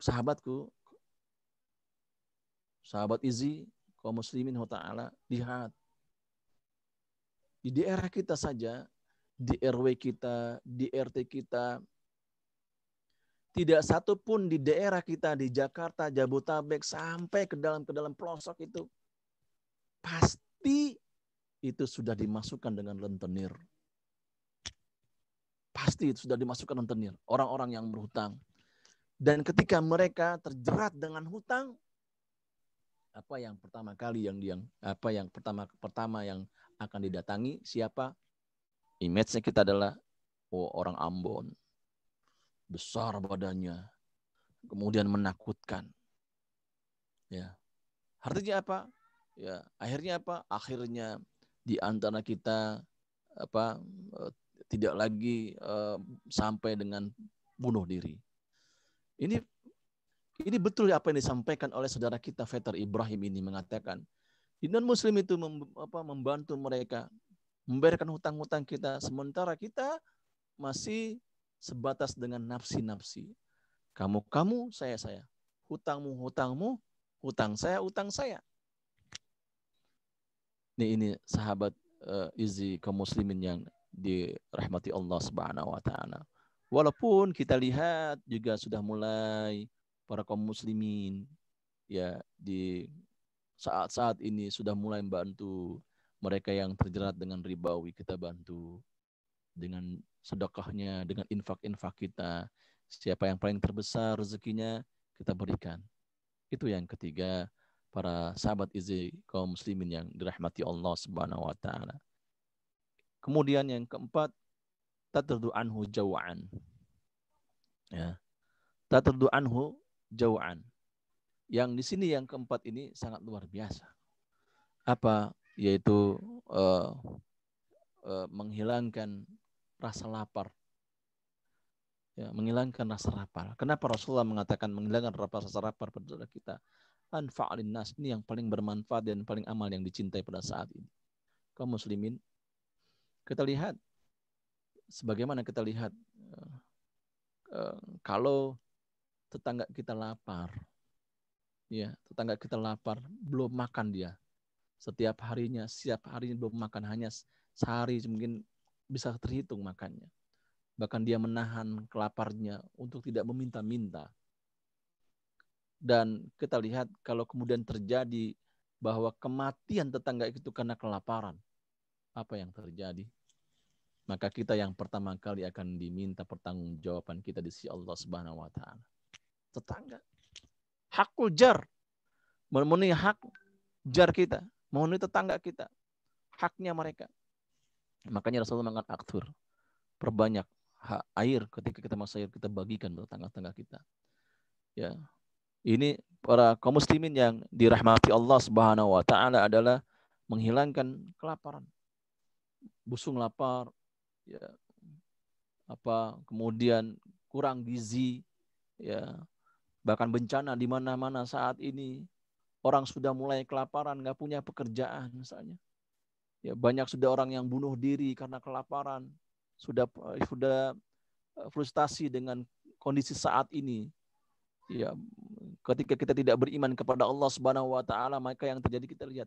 Sahabatku, sahabat Izzi, kaum muslimin ta'ala, lihat. Di daerah kita saja, di RW kita, di RT kita, tidak satu pun di daerah kita, di Jakarta, Jabodetabek, sampai ke dalam pelosok itu, pasti itu sudah dimasukkan dengan rentenir. Pasti itu sudah dimasukkan rentenir. Orang-orang yang berhutang. Dan ketika mereka terjerat dengan hutang, apa yang pertama yang akan didatangi? Siapa? Image-nya kita adalah Oh, orang Ambon, besar badannya, kemudian menakutkan. Ya, artinya apa? Ya, akhirnya apa? Akhirnya di antara kita tidak lagi sampai dengan bunuh diri. Ini betul apa yang disampaikan oleh saudara kita Veter Ibrahim ini, mengatakan non-muslim itu membantu mereka membayarkan hutang-hutang kita, sementara kita masih sebatas dengan nafsi-nafsi. Kamu, saya. Hutangmu, hutang saya. Ini sahabat Izzi kaum muslimin yang dirahmati Allah Subhanahu wa taala. Walaupun kita lihat juga sudah mulai para kaum muslimin ya di saat-saat ini sudah mulai membantu mereka yang terjerat dengan ribawi, kita bantu dengan sedekahnya, dengan infak-infak kita. Siapa yang paling terbesar rezekinya, kita berikan. Itu yang ketiga, para sahabat Izzi kaum muslimin yang dirahmati Allah Subhanahu wa taala. Kemudian yang keempat, tatardu anhu jaw'an. Ya. Tatardu anhu jaw'an. Yang di sini yang keempat ini sangat luar biasa. Apa? Yaitu menghilangkan rasa lapar. Ya, menghilangkan rasa lapar. Kenapa Rasulullah mengatakan menghilangkan rasa lapar pada kita? Anfa'alin nas, ini yang paling bermanfaat dan paling amal yang dicintai pada saat ini. Kaum muslimin, kita lihat sebagaimana kita lihat kalau tetangga kita lapar, ya, tetangga kita lapar, belum makan dia. Setiap harinya belum makan, hanya sehari mungkin bisa terhitung makannya. Bahkan dia menahan kelaparnya untuk tidak meminta-minta. Dan kita lihat kalau kemudian terjadi bahwa kematian tetangga itu karena kelaparan, apa yang terjadi? Maka kita yang pertama kali akan diminta pertanggungjawaban kita di sisi Allah Subhanahu wa taala. Tetangga. Hakul jar. Memenuhi hak jar kita, memenuhi tetangga kita. Haknya mereka. Makanya Rasulullah mengatakan aktur. Perbanyak air, ketika kita masuk air kita bagikan ke tetangga-tetangga kita. Ya. Ini para kaum muslimin yang dirahmati Allah Subhanahu wa taala adalah menghilangkan kelaparan. Busung lapar, ya. Kemudian kurang gizi, ya. Bahkan bencana di mana-mana saat ini. Orang sudah mulai kelaparan, nggak punya pekerjaan misalnya. Ya, banyak sudah orang yang bunuh diri karena kelaparan. Sudah frustasi dengan kondisi saat ini. Ya, ketika kita tidak beriman kepada Allah Subhanahu wa taala, maka yang terjadi kita lihat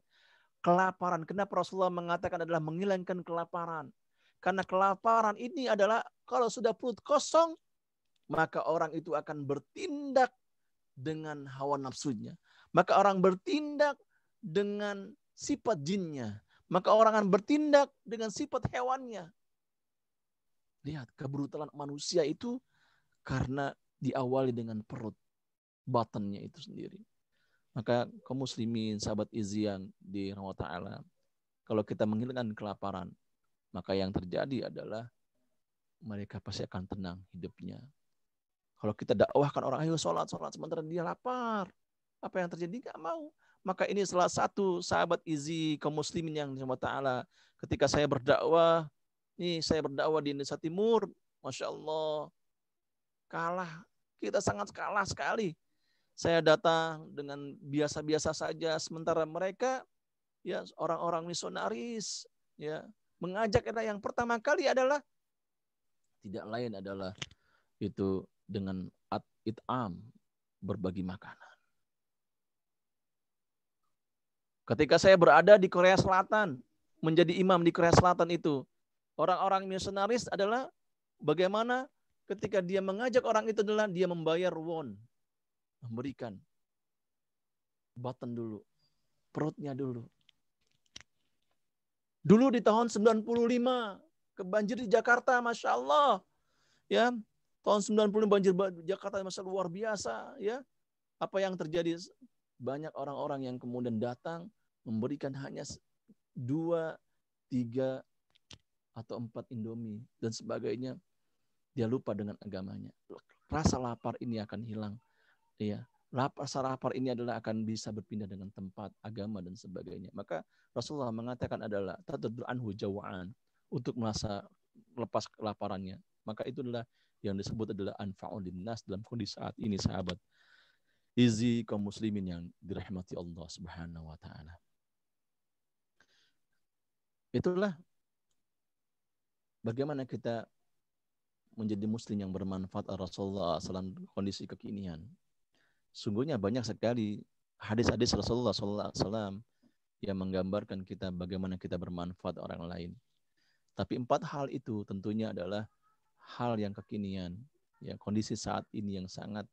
kelaparan. Kenapa Rasulullah mengatakan adalah menghilangkan kelaparan? Karena kelaparan ini adalah kalau sudah perut kosong, maka orang itu akan bertindak dengan hawa nafsunya. Maka orang bertindak dengan sifat jinnya. Maka orang akan bertindak dengan sifat hewannya. Lihat, kebrutalan manusia itu karena diawali dengan perut, batannya itu sendiri. Maka kaum muslimin, sahabat Izzi yang dirahmati Allah, kalau kita menghilangkan kelaparan, maka yang terjadi adalah mereka pasti akan tenang hidupnya. Kalau kita dakwahkan orang, ayo sholat, sementara dia lapar. Apa yang terjadi? Nggak mau. Maka ini salah satu sahabat Izzi kaum muslimin yang dirahmati Allah. Ketika saya berdakwah di Indonesia Timur, Masya Allah, kalah. Kita sangat kalah sekali. Saya datang dengan biasa-biasa saja, sementara mereka ya orang-orang misionaris ya mengajak kita yang pertama kali adalah tidak lain adalah itu dengan it'am, berbagi makanan. Ketika saya berada di Korea Selatan, menjadi imam di Korea Selatan itu, orang-orang misionaris adalah bagaimana ketika dia mengajak orang itu adalah dia membayar won, memberikan button dulu, perutnya dulu. Dulu di tahun 95, kebanjir di Jakarta, Masya Allah. Ya, tahun 90 banjir Jakarta, Masya Allah, luar biasa. Ya, apa yang terjadi? Banyak orang-orang yang kemudian datang memberikan hanya 2, 3, atau 4 Indomie dan sebagainya. dia lupa dengan agamanya. Rasa lapar ini akan hilang. Ya, rasa lapar ini adalah akan bisa berpindah dengan tempat, agama dan sebagainya. Maka Rasulullah mengatakan adalah tadaddu anhu jawa'an, untuk merasa lepas kelaparannya. Maka itu adalah yang disebut adalah anfa'ul linnas dalam kondisi saat ini, sahabat. Izi kaum muslimin yang dirahmati Allah Subhanahu wa taala. Itulah bagaimana kita menjadi muslim yang bermanfaat Rasulullah SAW kondisi kekinian. Sungguhnya banyak sekali hadis-hadis Rasulullah SAW yang menggambarkan kita bagaimana kita bermanfaat orang lain. Tapi 4 hal itu tentunya adalah hal yang kekinian, ya, kondisi saat ini yang sangat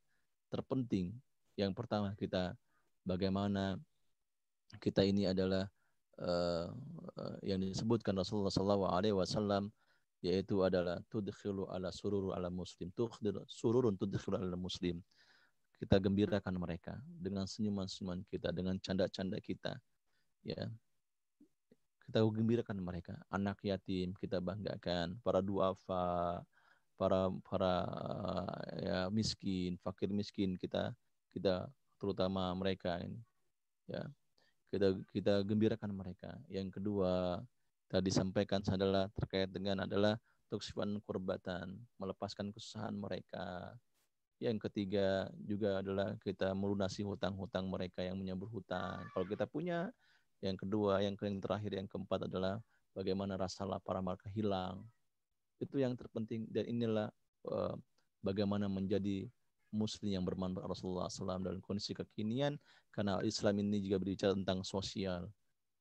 terpenting. Yang pertama, kita bagaimana kita ini adalah yang disebutkan Rasulullah SAW, yaitu adalah tudkhilu ala sururu ala muslim, sururun tudkhilu ala muslim. Kita gembirakan mereka dengan senyuman-senyuman kita, dengan canda-canda kita, ya. Kita gembirakan mereka. Anak yatim kita banggakan, para duafa, para ya miskin, fakir miskin kita terutama mereka ini, ya. Kita gembirakan mereka. Yang kedua tadi sampaikan adalah terkait dengan adalah tuksifan kurbatan, melepaskan kesusahan mereka. Yang ketiga juga adalah kita melunasi hutang-hutang mereka yang menyambut hutang. Kalau kita punya. Yang kedua, yang terakhir, yang keempat adalah bagaimana rasa lapar mereka hilang. Itu yang terpenting, dan inilah bagaimana menjadi muslim yang bermanfaat Rasulullah SAW dalam kondisi kekinian, karena Islam ini juga berbicara tentang sosial,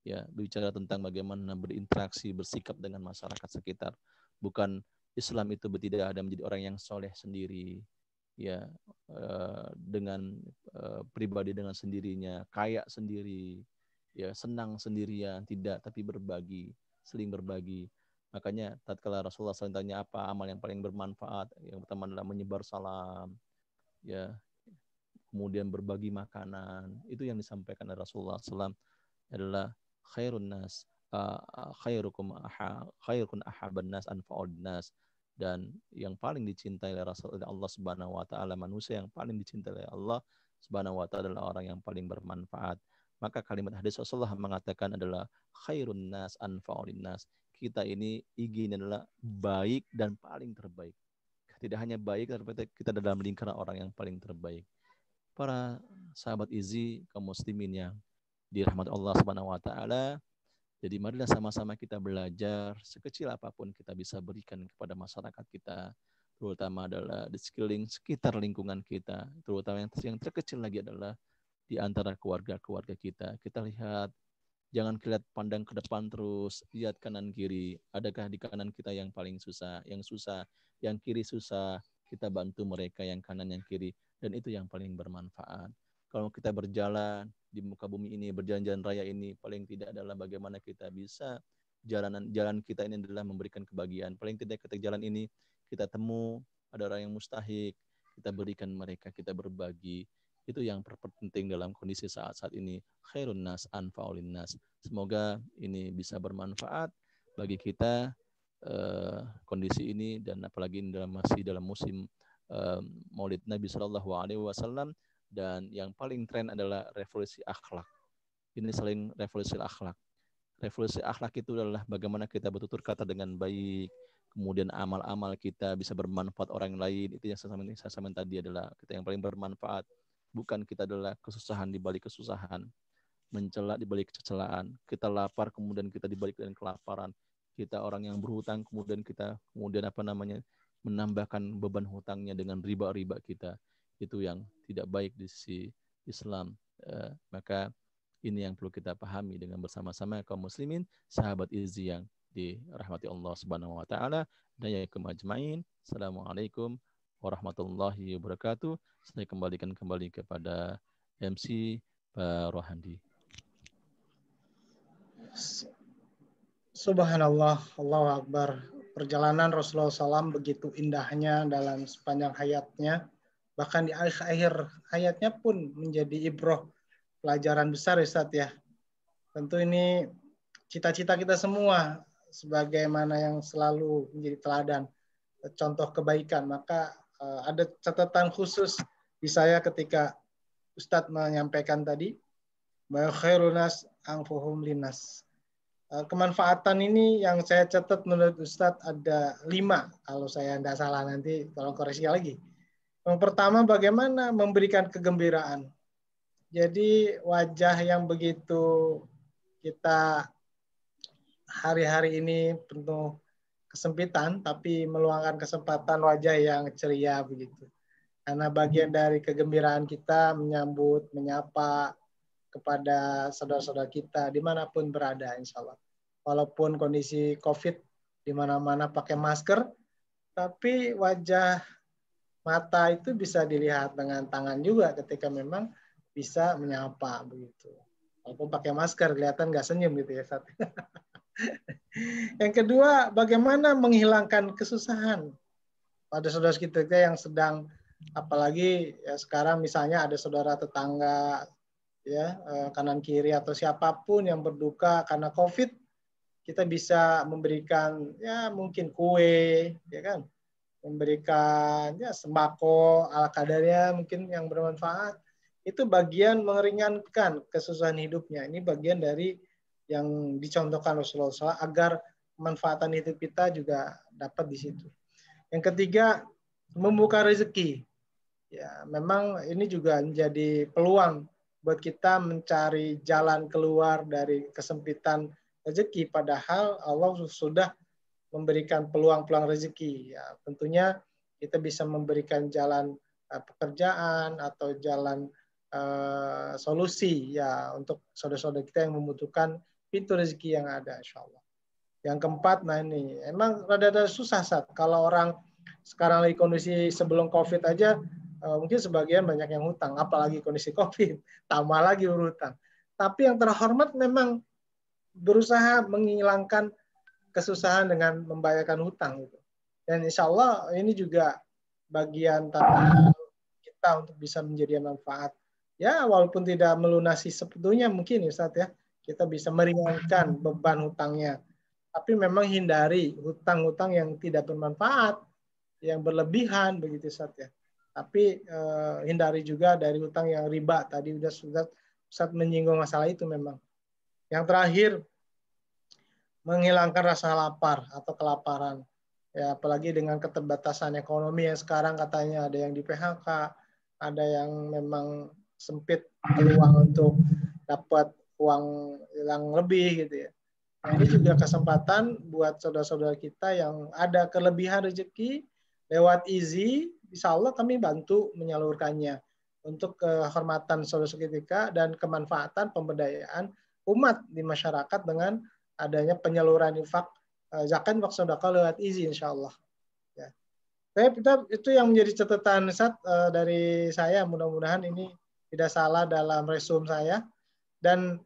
ya, berbicara tentang bagaimana berinteraksi, bersikap dengan masyarakat sekitar. Bukan Islam itu tidak ada menjadi orang yang soleh sendiri, ya, dengan pribadi dengan sendirinya, kaya sendiri, ya, senang sendirian, tidak, tapi berbagi, saling berbagi. Makanya tatkala Rasulullah SAW tanya apa amal yang paling bermanfaat, yang pertama adalah menyebar salam, ya, kemudian berbagi makanan. Itu yang disampaikan oleh Rasulullah SAW adalah khairun nas, khairukum ahabban nas anfa'ud nas. Dan yang paling dicintai oleh Rasulullah Allah Subhanahu wa taala, manusia yang paling dicintai oleh Allah Subhanahu wa taala adalah orang yang paling bermanfaat. Maka kalimat hadis Rasulullah mengatakan adalah khairun nas anfa'ulin nas. Kita ini ingin adalah baik dan paling terbaik. Tidak hanya baik, tapi kita dalam lingkaran orang yang paling terbaik. Para sahabat Izi, kaum muslimin yang dirahmati Allah Subhanahu wa taala, jadi marilah sama-sama kita belajar sekecil apapun kita bisa berikan kepada masyarakat kita, terutama adalah di sekitar lingkungan kita, terutama yang terkecil lagi adalah di antara keluarga-keluarga kita. Kita lihat, jangan lihat pandang ke depan terus, lihat kanan kiri. Adakah di kanan kita yang paling susah, yang kiri susah, kita bantu mereka yang kanan yang kiri, dan itu yang paling bermanfaat. Kalau kita berjalan di muka bumi ini, berjalan-jalan raya ini, paling tidak adalah bagaimana kita bisa jalan kita ini adalah memberikan kebahagiaan. Paling tidak ketika jalan ini kita temu ada orang yang mustahik, kita berikan mereka, kita berbagi. Itu yang terpenting dalam kondisi saat-saat ini. Khairun nas anfa'ulin nas. Semoga ini bisa bermanfaat bagi kita kondisi ini, dan apalagi masih dalam musim Maulid Nabi SAW. Dan yang paling tren adalah revolusi akhlak. Ini saling revolusi akhlak. Revolusi akhlak itu adalah bagaimana kita bertutur kata dengan baik, kemudian amal-amal kita bisa bermanfaat orang lain. Itu yang saya sampaikan tadi adalah kita yang paling bermanfaat. Bukan kita adalah kesusahan di balik kesusahan, mencela di balik kecelaan. Kita lapar kemudian kita dibalik dengan kelaparan. Kita orang yang berhutang kemudian menambahkan beban hutangnya dengan riba-riba kita. Itu yang tidak baik di sisi Islam. Maka ini yang perlu kita pahami dengan bersama-sama kaum muslimin, sahabat Izzi yang dirahmati Allah Subhanahu wa taala. Dan ya kemajmain. Assalamualaikum warahmatullahi wabarakatuh. Saya kembalikan kepada MC Pak Rohandi. Subhanallah, Allahu Akbar. Perjalanan Rasulullah SAW begitu indahnya dalam sepanjang hayatnya. Bahkan di akhir hayatnya pun menjadi ibroh, pelajaran besar, Ustaz, ya. Tentu ini cita-cita kita semua sebagaimana yang selalu menjadi teladan. contoh kebaikan. Maka ada catatan khusus di saya ketika Ustadz menyampaikan tadi, khairun nas anfuhum linnas. Kemanfaatan ini yang saya catat menurut Ustadz ada 5, kalau saya tidak salah, nanti tolong koreksi lagi. Yang pertama, bagaimana memberikan kegembiraan. Jadi wajah yang begitu kita hari-hari ini penuh kesempitan, tapi meluangkan kesempatan wajah yang ceria begitu. Karena bagian dari kegembiraan kita menyambut, menyapa kepada saudara-saudara kita dimanapun berada, insya Allah. Walaupun kondisi COVID di mana-mana pakai masker, tapi wajah mata itu bisa dilihat dengan tangan juga ketika memang bisa menyapa begitu. Walaupun pakai masker kelihatan nggak senyum gitu ya, Ustaz. Yang kedua, bagaimana menghilangkan kesusahan pada saudara kita yang sedang, apalagi ya sekarang misalnya ada saudara tetangga ya kanan kiri atau siapapun yang berduka karena COVID, kita bisa memberikan ya mungkin kue, ya kan, memberikan ya sembako ala kadarnya mungkin yang bermanfaat. Itu bagian meringankan kesusahan hidupnya. Ini bagian dari yang dicontohkan Rasulullah SAW agar kemanfaatan hidup kita juga dapat di situ. Yang ketiga, membuka rezeki. Ya, memang ini juga menjadi peluang buat kita mencari jalan keluar dari kesempitan rezeki, padahal Allah sudah memberikan peluang-peluang rezeki. Ya, tentunya kita bisa memberikan jalan pekerjaan atau jalan solusi ya untuk saudara-saudara kita yang membutuhkan pintu rezeki yang ada, insya Allah. Yang keempat, nah ini emang rada-rada susah saat kalau orang sekarang lagi kondisi sebelum COVID aja mungkin sebagian banyak yang hutang, apalagi kondisi COVID, tambah lagi berhutang. Tapi yang terhormat memang berusaha menghilangkan kesusahan dengan membayarkan hutang gitu. Dan insya Allah ini juga bagian tantangan kita untuk bisa menjadi manfaat. Ya walaupun tidak melunasi sebetulnya mungkin Ustaz ya, kita bisa meringankan beban hutangnya. Tapi memang hindari hutang-hutang yang tidak bermanfaat, yang berlebihan begitu Ustaz ya. Tapi hindari juga dari hutang yang riba. Tadi Ustaz menyinggung masalah itu memang. Yang terakhir, menghilangkan rasa lapar atau kelaparan. Ya, apalagi dengan keterbatasan ekonomi yang sekarang katanya ada yang di PHK, ada yang memang sempit peluang untuk dapat uang yang lebih gitu ya. Nah, ini juga kesempatan buat saudara-saudara kita yang ada kelebihan rezeki lewat Easy, insya Allah kami bantu menyalurkannya untuk kehormatan saudara-saudara kita dan kemanfaatan pemberdayaan umat di masyarakat dengan adanya penyaluran infak zakat waktu sedekah lewat Easy, insya Allah. Ya. Itu yang menjadi catatan dari saya. Mudah-mudahan ini tidak salah dalam resume saya. Dan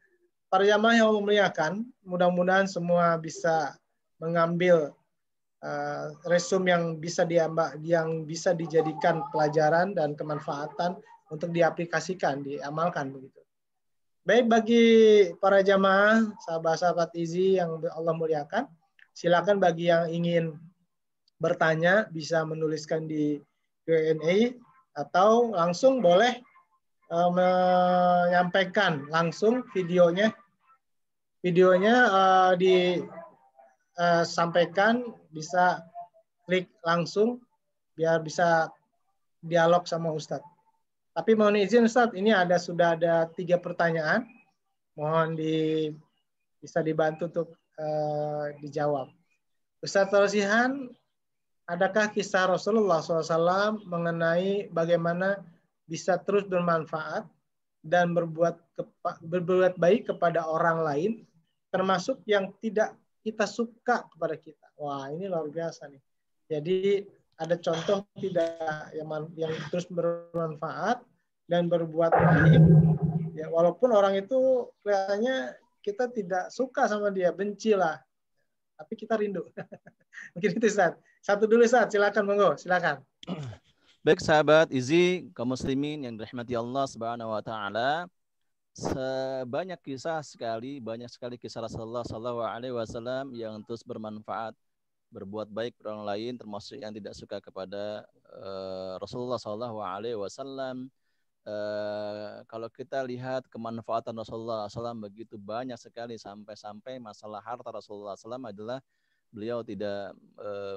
para jamaah yang memuliakan, mudah-mudahan semua bisa mengambil resume yang bisa dijadikan pelajaran dan kemanfaatan untuk diaplikasikan, diamalkan begitu. Baik, bagi para jamaah, sahabat-sahabat Easy yang Allah muliakan, silakan bagi yang ingin bertanya bisa menuliskan di Q&A atau langsung boleh menyampaikan langsung videonya disampaikan, bisa klik langsung biar bisa dialog sama Ustadz. Tapi mohon izin Ustadz, ini sudah ada 3 pertanyaan, mohon bisa dibantu untuk dijawab. Ustadz Rosihan, adakah kisah Rasulullah SAW mengenai bagaimana bisa terus bermanfaat dan berbuat baik kepada orang lain, termasuk yang tidak kita suka kepada kita? Wah, ini luar biasa nih. Jadi ada contoh tidak yang terus bermanfaat dan berbuat baik, ya walaupun orang itu kelihatannya kita tidak suka sama dia, benci lah, tapi kita rindu. Mungkin itu Ustaz. Satu dulu Ustaz, silakan monggo, silakan. Baik sahabat Easy, kaum muslimin yang dirahmati Allah Subhanahu wa taala. Banyak sekali kisah Rasulullah SAW yang terus bermanfaat berbuat baik kepada orang lain, termasuk yang tidak suka kepada Rasulullah SAW. Kalau kita lihat kemanfaatan Rasulullah SAW begitu banyak sekali, sampai-sampai masalah harta Rasulullah SAW adalah beliau tidak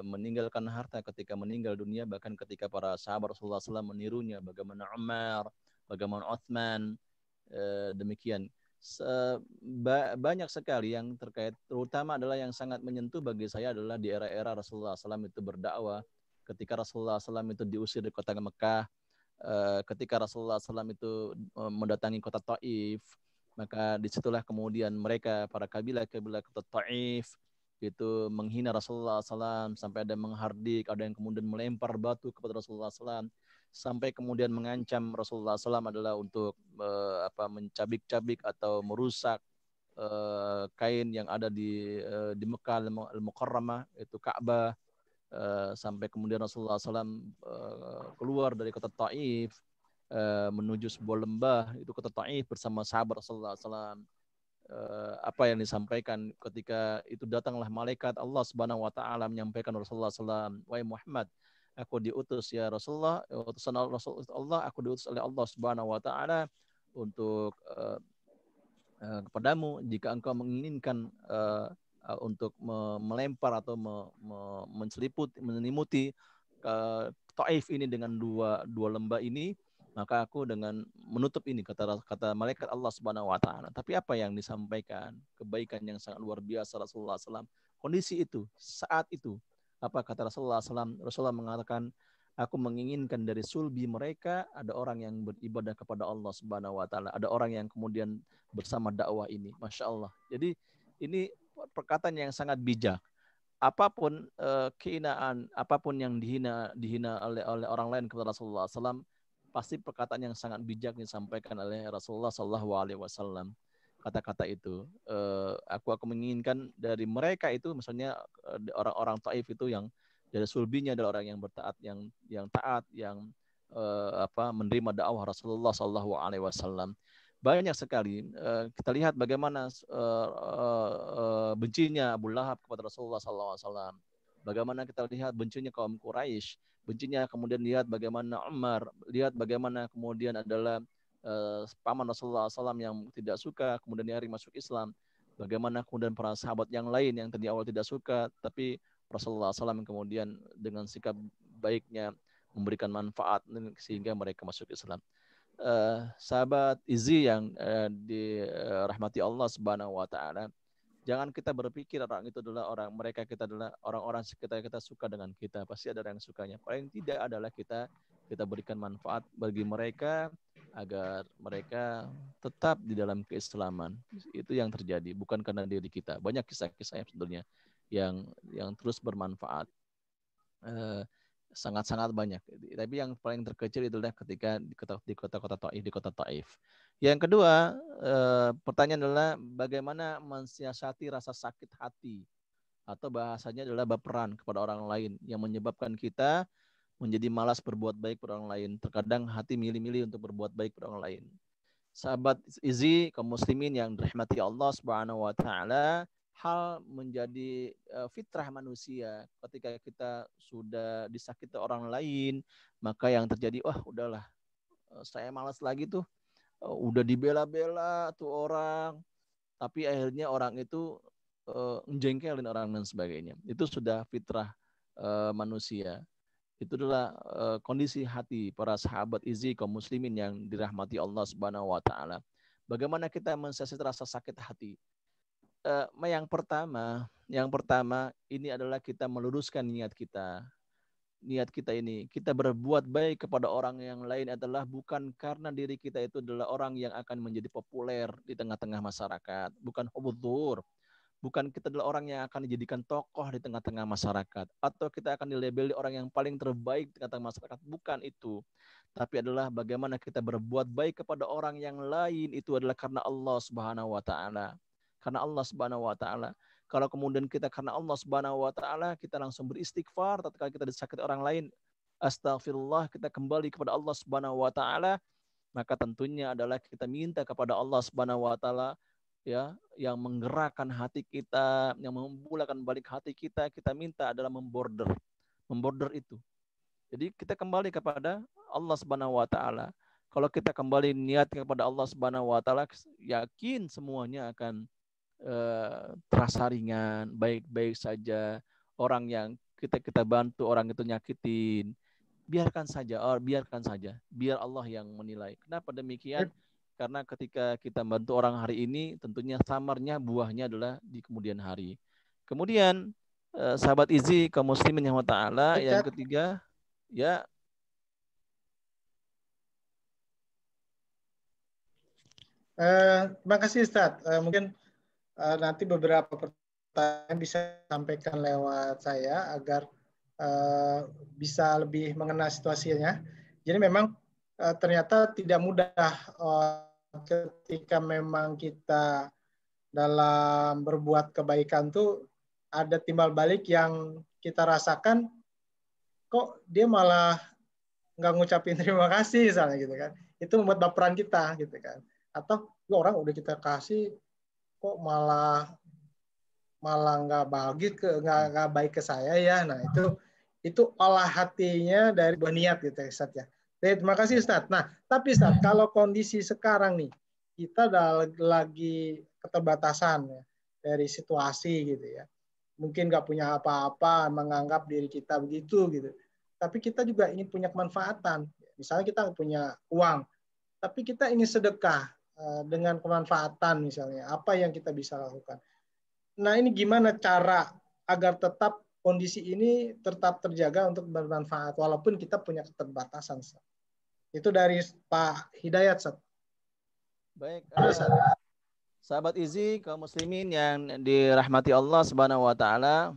meninggalkan harta ketika meninggal dunia, bahkan ketika para sahabat Rasulullah SAW menirunya, bagaimana Umar, bagaimana Uthman, demikian. Banyak sekali yang terkait, terutama adalah yang sangat menyentuh bagi saya adalah di era-era Rasulullah SAW itu berdakwah, ketika Rasulullah SAW itu diusir dari kota Mekah, ketika Rasulullah SAW itu mendatangi kota Taif, maka disitulah kemudian mereka, para kabilah-kabilah kota Taif itu menghina Rasulullah SAW, sampai ada menghardik, ada yang kemudian melempar batu kepada Rasulullah SAW, sampai kemudian mengancam Rasulullah SAW adalah untuk mencabik-cabik atau merusak kain yang ada di Mekah Al-Mukarramah, itu Ka'bah. Sampai kemudian Rasulullah SAW keluar dari kota Taif menuju sebuah lembah, itu kota Taif, bersama sahabat Rasulullah SAW. Apa yang disampaikan ketika itu, datanglah malaikat Allah Subhanahu wa taala menyampaikan Rasulullah SAW, wahai Muhammad, aku diutus ya Rasulullah, utusan Allah, aku diutus oleh Allah Subhanahu wa taala untuk kepadamu, jika engkau menginginkan untuk melempar atau menyelimuti Taif ini dengan dua lembah ini, maka aku dengan menutup ini, kata malaikat Allah Subhanahu wa taala. Tapi apa yang disampaikan, kebaikan yang sangat luar biasa Rasulullah SAW. Kondisi itu, saat itu, apa kata Rasulullah SAW? Rasulullah mengatakan, aku menginginkan dari sulbi mereka ada orang yang beribadah kepada Allah Subhanahu wa taala, ada orang yang kemudian bersama dakwah ini. Masya Allah. Jadi ini perkataan yang sangat bijak. Apapun kehinaan, apapun yang dihina oleh orang lain kepada Rasulullah SAW, pasti perkataan yang sangat bijak disampaikan oleh Rasulullah SAW. Kata-kata itu, aku menginginkan dari mereka itu, misalnya orang-orang Taif itu yang dari sulbinya adalah orang yang bertaat, yang taat, yang menerima dakwah Rasulullah SAW. Banyak sekali kita lihat bagaimana bencinya Abu Lahab kepada Rasulullah SAW. Bagaimana kita lihat bencinya kaum Quraisy, bencinya kemudian lihat bagaimana Umar, lihat bagaimana kemudian adalah paman Rasulullah SAW yang tidak suka, kemudian hari masuk Islam. Bagaimana kemudian para sahabat yang lain yang tadi awal tidak suka, tapi Rasulullah SAW kemudian dengan sikap baiknya memberikan manfaat sehingga mereka masuk Islam. Sahabat Izzy yang dirahmati Allah Subhanahu wa taala, jangan kita berpikir orang itu adalah kita adalah orang-orang sekitar kita suka dengan kita, pasti ada yang sukanya. Paling tidak adalah kita berikan manfaat bagi mereka agar mereka tetap di dalam keislaman. Itu yang terjadi, bukan karena diri kita. Banyak kisah-kisah sebetulnya yang terus bermanfaat. Sangat-sangat banyak. Tapi yang paling terkecil itulah ketika di kota Taif. Yang kedua, pertanyaan adalah bagaimana mensiasati rasa sakit hati, atau bahasanya adalah baperan kepada orang lain yang menyebabkan kita menjadi malas berbuat baik pada orang lain. Terkadang hati milih-milih untuk berbuat baik pada orang lain. Sahabat Izzy, kaum muslimin yang dirahmati Allah Subhanahu wa taala, hal menjadi fitrah manusia. Ketika kita sudah disakiti orang lain, maka yang terjadi, udahlah, saya malas lagi tuh. Udah dibela-bela tuh orang, tapi akhirnya orang itu menjengkelin orang dan sebagainya. Itu sudah fitrah manusia. Itu adalah kondisi hati para sahabat Izzy, kaum muslimin yang dirahmati Allah Subhanahu wa taala. Bagaimana kita mensiasati rasa sakit hati? Yang pertama ini adalah kita meluruskan niat kita. Niat kita ini, kita berbuat baik kepada orang yang lain adalah bukan karena diri kita itu adalah orang yang akan menjadi populer di tengah-tengah masyarakat, bukan hubudzur. Bukan kita adalah orang yang akan dijadikan tokoh di tengah-tengah masyarakat, atau kita akan dilabeli orang yang paling terbaik di tengah-tengah masyarakat. Bukan itu. Tapi adalah bagaimana kita berbuat baik kepada orang yang lain, itu adalah karena Allah Subhanahu wa taala. Karena Allah Subhanahu wa taala. Kalau kemudian kita karena Allah Subhanahu wa taala, kita langsung beristighfar tatkala kita disakiti orang lain, astagfirullah, kita kembali kepada Allah Subhanahu wa taala, maka tentunya adalah kita minta kepada Allah Subhanahu wa taala ya, yang menggerakkan hati kita, yang membulakan balik hati kita minta adalah memborder itu. Jadi kita kembali kepada Allah Subhanahu wa taala. Kalau kita kembali niat kepada Allah Subhanahu wa taala, yakin semuanya akan terasa ringan, baik-baik saja. Orang yang kita bantu, orang itu nyakitin, biarkan saja, biar Allah yang menilai. Kenapa demikian? Karena ketika kita bantu orang hari ini, tentunya samarnya, buahnya adalah di kemudian hari. Kemudian sahabat Izzy kaum muslimin yang ta'ala, yang ketiga, ya. Terima kasih Ustadz. Mungkin nanti beberapa pertanyaan bisa sampaikan lewat saya agar bisa lebih mengenal situasinya. Jadi memang ternyata tidak mudah ketika memang kita dalam berbuat kebaikan tuh ada timbal balik yang kita rasakan, kok dia malah nggak ngucapin terima kasih misalnya gitu kan. Itu membuat baperan kita gitu kan. Atau orang udah kita kasih kok malah nggak baik ke saya ya. Nah itu olah hatinya dari buah niat gitu ya Ustaz ya. Terima kasih Ustaz. Nah tapi Ustaz, kalau kondisi sekarang nih kita lagi keterbatasan ya, dari situasi gitu ya. Mungkin nggak punya apa-apa, menganggap diri kita begitu gitu. Tapi kita juga ingin punya kemanfaatan. Misalnya kita nggak punya uang, tapi kita ingin sedekah dengan kemanfaatan misalnya. Apa yang kita bisa lakukan? Nah ini gimana cara agar tetap kondisi ini tetap terjaga untuk bermanfaat walaupun kita punya keterbatasan. Itu dari Pak Hidayat. Baik, sahabat Izzy kaum muslimin yang dirahmati Allah Subhanahu wa taala,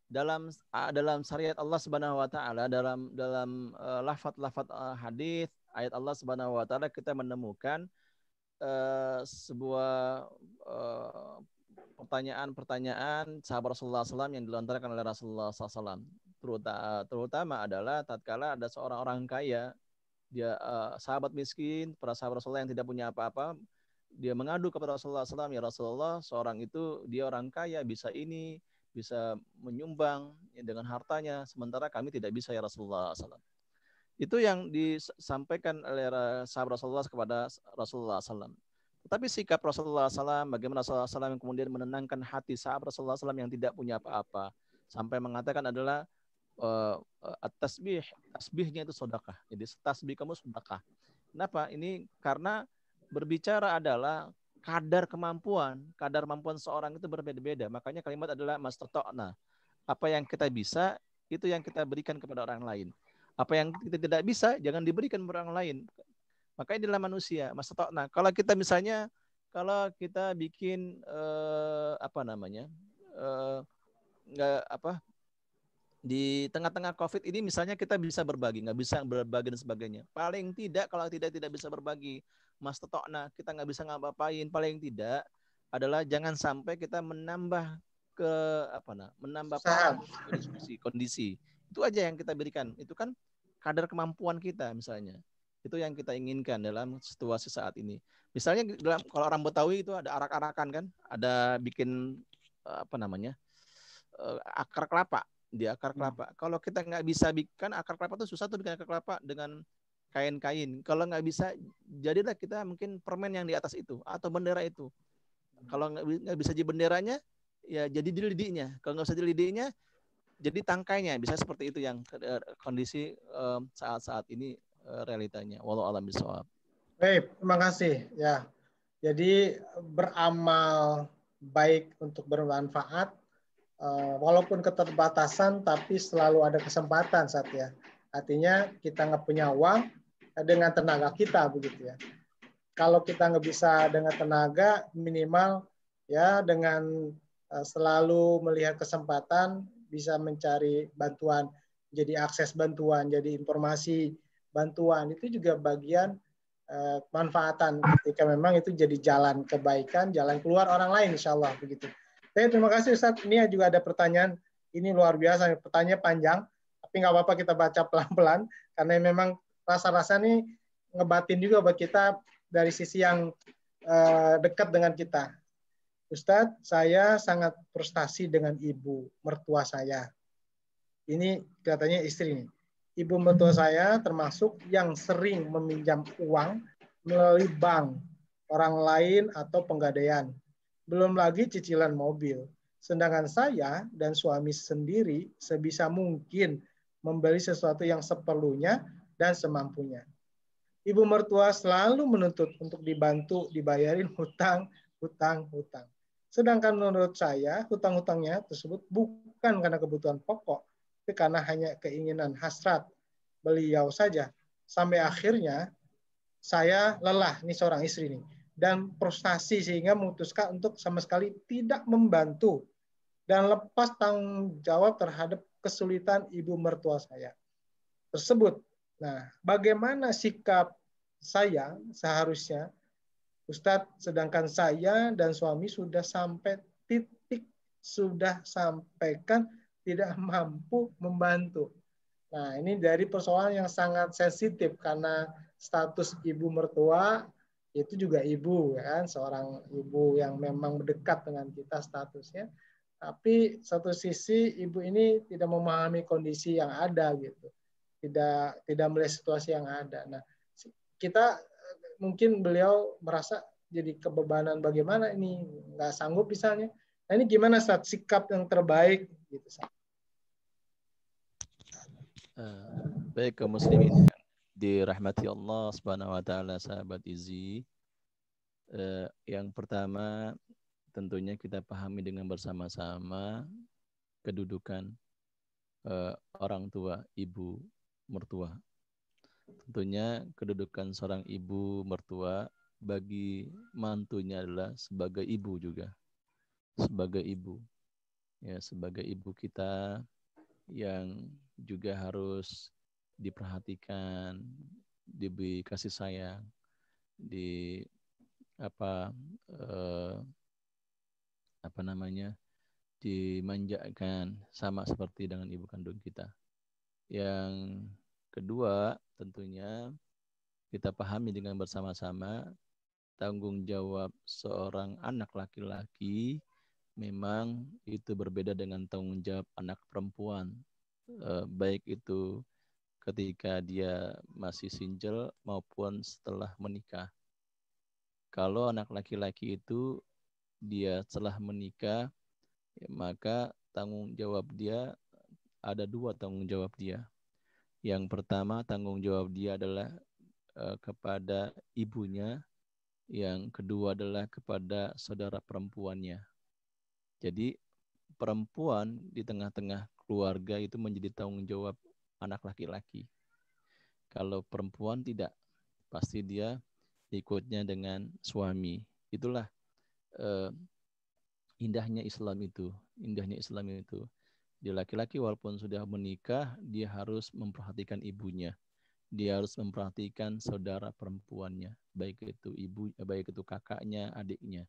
dalam syariat Allah Subhanahu wa taala, dalam lafaz-lafaz hadis ayat Allah Subhanahu wa taala, kita menemukan sebuah pertanyaan sahabat Rasulullah SAW yang dilontarkan oleh Rasulullah SAW. Terutama adalah tatkala ada seorang orang kaya, dia sahabat miskin, para sahabat Rasulullah yang tidak punya apa-apa, dia mengadu kepada Rasulullah SAW, ya Rasulullah, seorang itu dia orang kaya, bisa menyumbang dengan hartanya, sementara kami tidak bisa ya Rasulullah SAW. Itu yang disampaikan oleh sahabat Rasulullah kepada Rasulullah SAW. Tetapi sikap Rasulullah SAW, bagaimana Rasulullah SAW yang kemudian menenangkan hati sahabat Rasulullah SAW yang tidak punya apa-apa, sampai mengatakan adalah tasbihnya itu sedekah. Jadi tasbih kamu sedekah. Kenapa? Ini karena berbicara adalah kadar kemampuan seorang itu berbeda-beda. Makanya kalimat adalah mastata'na. Apa yang kita bisa, itu yang kita berikan kepada orang lain. Apa yang kita tidak bisa, jangan diberikan kepada orang lain. Makanya adalah manusia, mastata'na. Kalau kita misalnya, kalau kita bikin di tengah-tengah COVID ini misalnya kita bisa berbagi, nggak bisa berbagi dan sebagainya. Paling tidak kalau tidak bisa berbagi, mas tetokna, kita nggak bisa ngapa-ngapain. Paling tidak adalah jangan sampai kita menambah kondisi. Itu aja yang kita berikan. Itu kan kadar kemampuan kita misalnya. Itu yang kita inginkan dalam situasi saat ini. Misalnya kalau orang Betawi itu ada arak-arakan kan, ada bikin akar kelapa. Di akar kelapa. Kalau kita nggak bisa bikin akar kelapa itu susah tuh bikin akar kelapa dengan kain-kain. Kalau nggak bisa, jadilah kita mungkin permen yang di atas itu atau bendera itu. Kalau nggak bisa jadi benderanya, ya jadi lidiknya. Kalau nggak bisa jadi lidiknya, jadi tangkainya. Bisa seperti itu yang kondisi saat-saat ini realitanya. Wallahu a'lam bishawab. Baik, terima kasih. Ya, jadi beramal baik untuk bermanfaat. Walaupun keterbatasan, tapi selalu ada kesempatan saat ya. Artinya kita nggak punya uang dengan tenaga kita begitu ya. Kalau kita nggak bisa dengan tenaga, minimal ya dengan selalu melihat kesempatan, bisa mencari bantuan, jadi akses bantuan, jadi informasi bantuan, itu juga bagian manfaatan ketika memang itu jadi jalan kebaikan, jalan keluar orang lain, insya Allah begitu. Terima kasih Ustaz. Ini juga ada pertanyaan, ini luar biasa, pertanyaan panjang, tapi nggak apa-apa kita baca pelan-pelan, karena memang rasa-rasa ini ngebatin juga buat kita dari sisi yang dekat dengan kita. Ustadz, saya sangat frustasi dengan ibu mertua saya. Ini katanya istri nih. Ibu mertua saya termasuk yang sering meminjam uang melalui bank, orang lain atau penggadaian. Belum lagi cicilan mobil. Sedangkan saya dan suami sendiri sebisa mungkin membeli sesuatu yang seperlunya dan semampunya. Ibu mertua selalu menuntut untuk dibantu dibayarin hutang. Sedangkan menurut saya hutang-hutangnya tersebut bukan karena kebutuhan pokok, tapi karena hanya keinginan hasrat beliau saja. Sampai akhirnya saya lelah, nih seorang istri nih, dan frustasi sehingga memutuskan untuk sama sekali tidak membantu dan lepas tanggung jawab terhadap kesulitan ibu mertua saya tersebut. Nah, bagaimana sikap saya seharusnya, Ustadz, sedangkan saya dan suami sudah sampai titik, sudah sampaikan tidak mampu membantu. Nah, ini dari persoalan yang sangat sensitif karena status ibu mertua itu juga ibu, ya kan, seorang ibu yang memang dekat dengan kita statusnya. Tapi satu sisi ibu ini tidak memahami kondisi yang ada gitu, tidak melihat situasi yang ada. Nah, kita mungkin beliau merasa jadi kebebanan bagaimana ini nggak sanggup misalnya. Nah, ini gimana saat sikap yang terbaik gitu. Baik kaum muslimin yang dirahmati Allah Subhanahu wa taala, sahabat Izzi. Yang pertama tentunya kita pahami dengan bersama-sama kedudukan orang tua, ibu mertua. Tentunya kedudukan seorang ibu mertua bagi mantunya adalah sebagai ibu juga. Sebagai ibu. Ya, sebagai ibu kita yang juga harus diperhatikan, diberi kasih sayang, dimanjakan sama seperti dengan ibu kandung kita. Yang kedua, tentunya kita pahami dengan bersama-sama tanggung jawab seorang anak laki-laki memang itu berbeda dengan tanggung jawab anak perempuan. Baik itu ketika dia masih single maupun setelah menikah. Kalau anak laki-laki itu dia setelah menikah, ya, maka tanggung jawab dia ada dua tanggung jawab dia. Yang pertama tanggung jawab dia adalah kepada ibunya, yang kedua adalah kepada saudara perempuannya. Jadi perempuan di tengah-tengah keluarga itu menjadi tanggung jawab anak laki-laki. Kalau perempuan tidak, pasti dia ikutnya dengan suami. Itulah indahnya Islam itu. Dia laki-laki walaupun sudah menikah, dia harus memperhatikan ibunya. Dia harus memperhatikan saudara perempuannya, baik itu ibu, baik itu kakaknya, adiknya.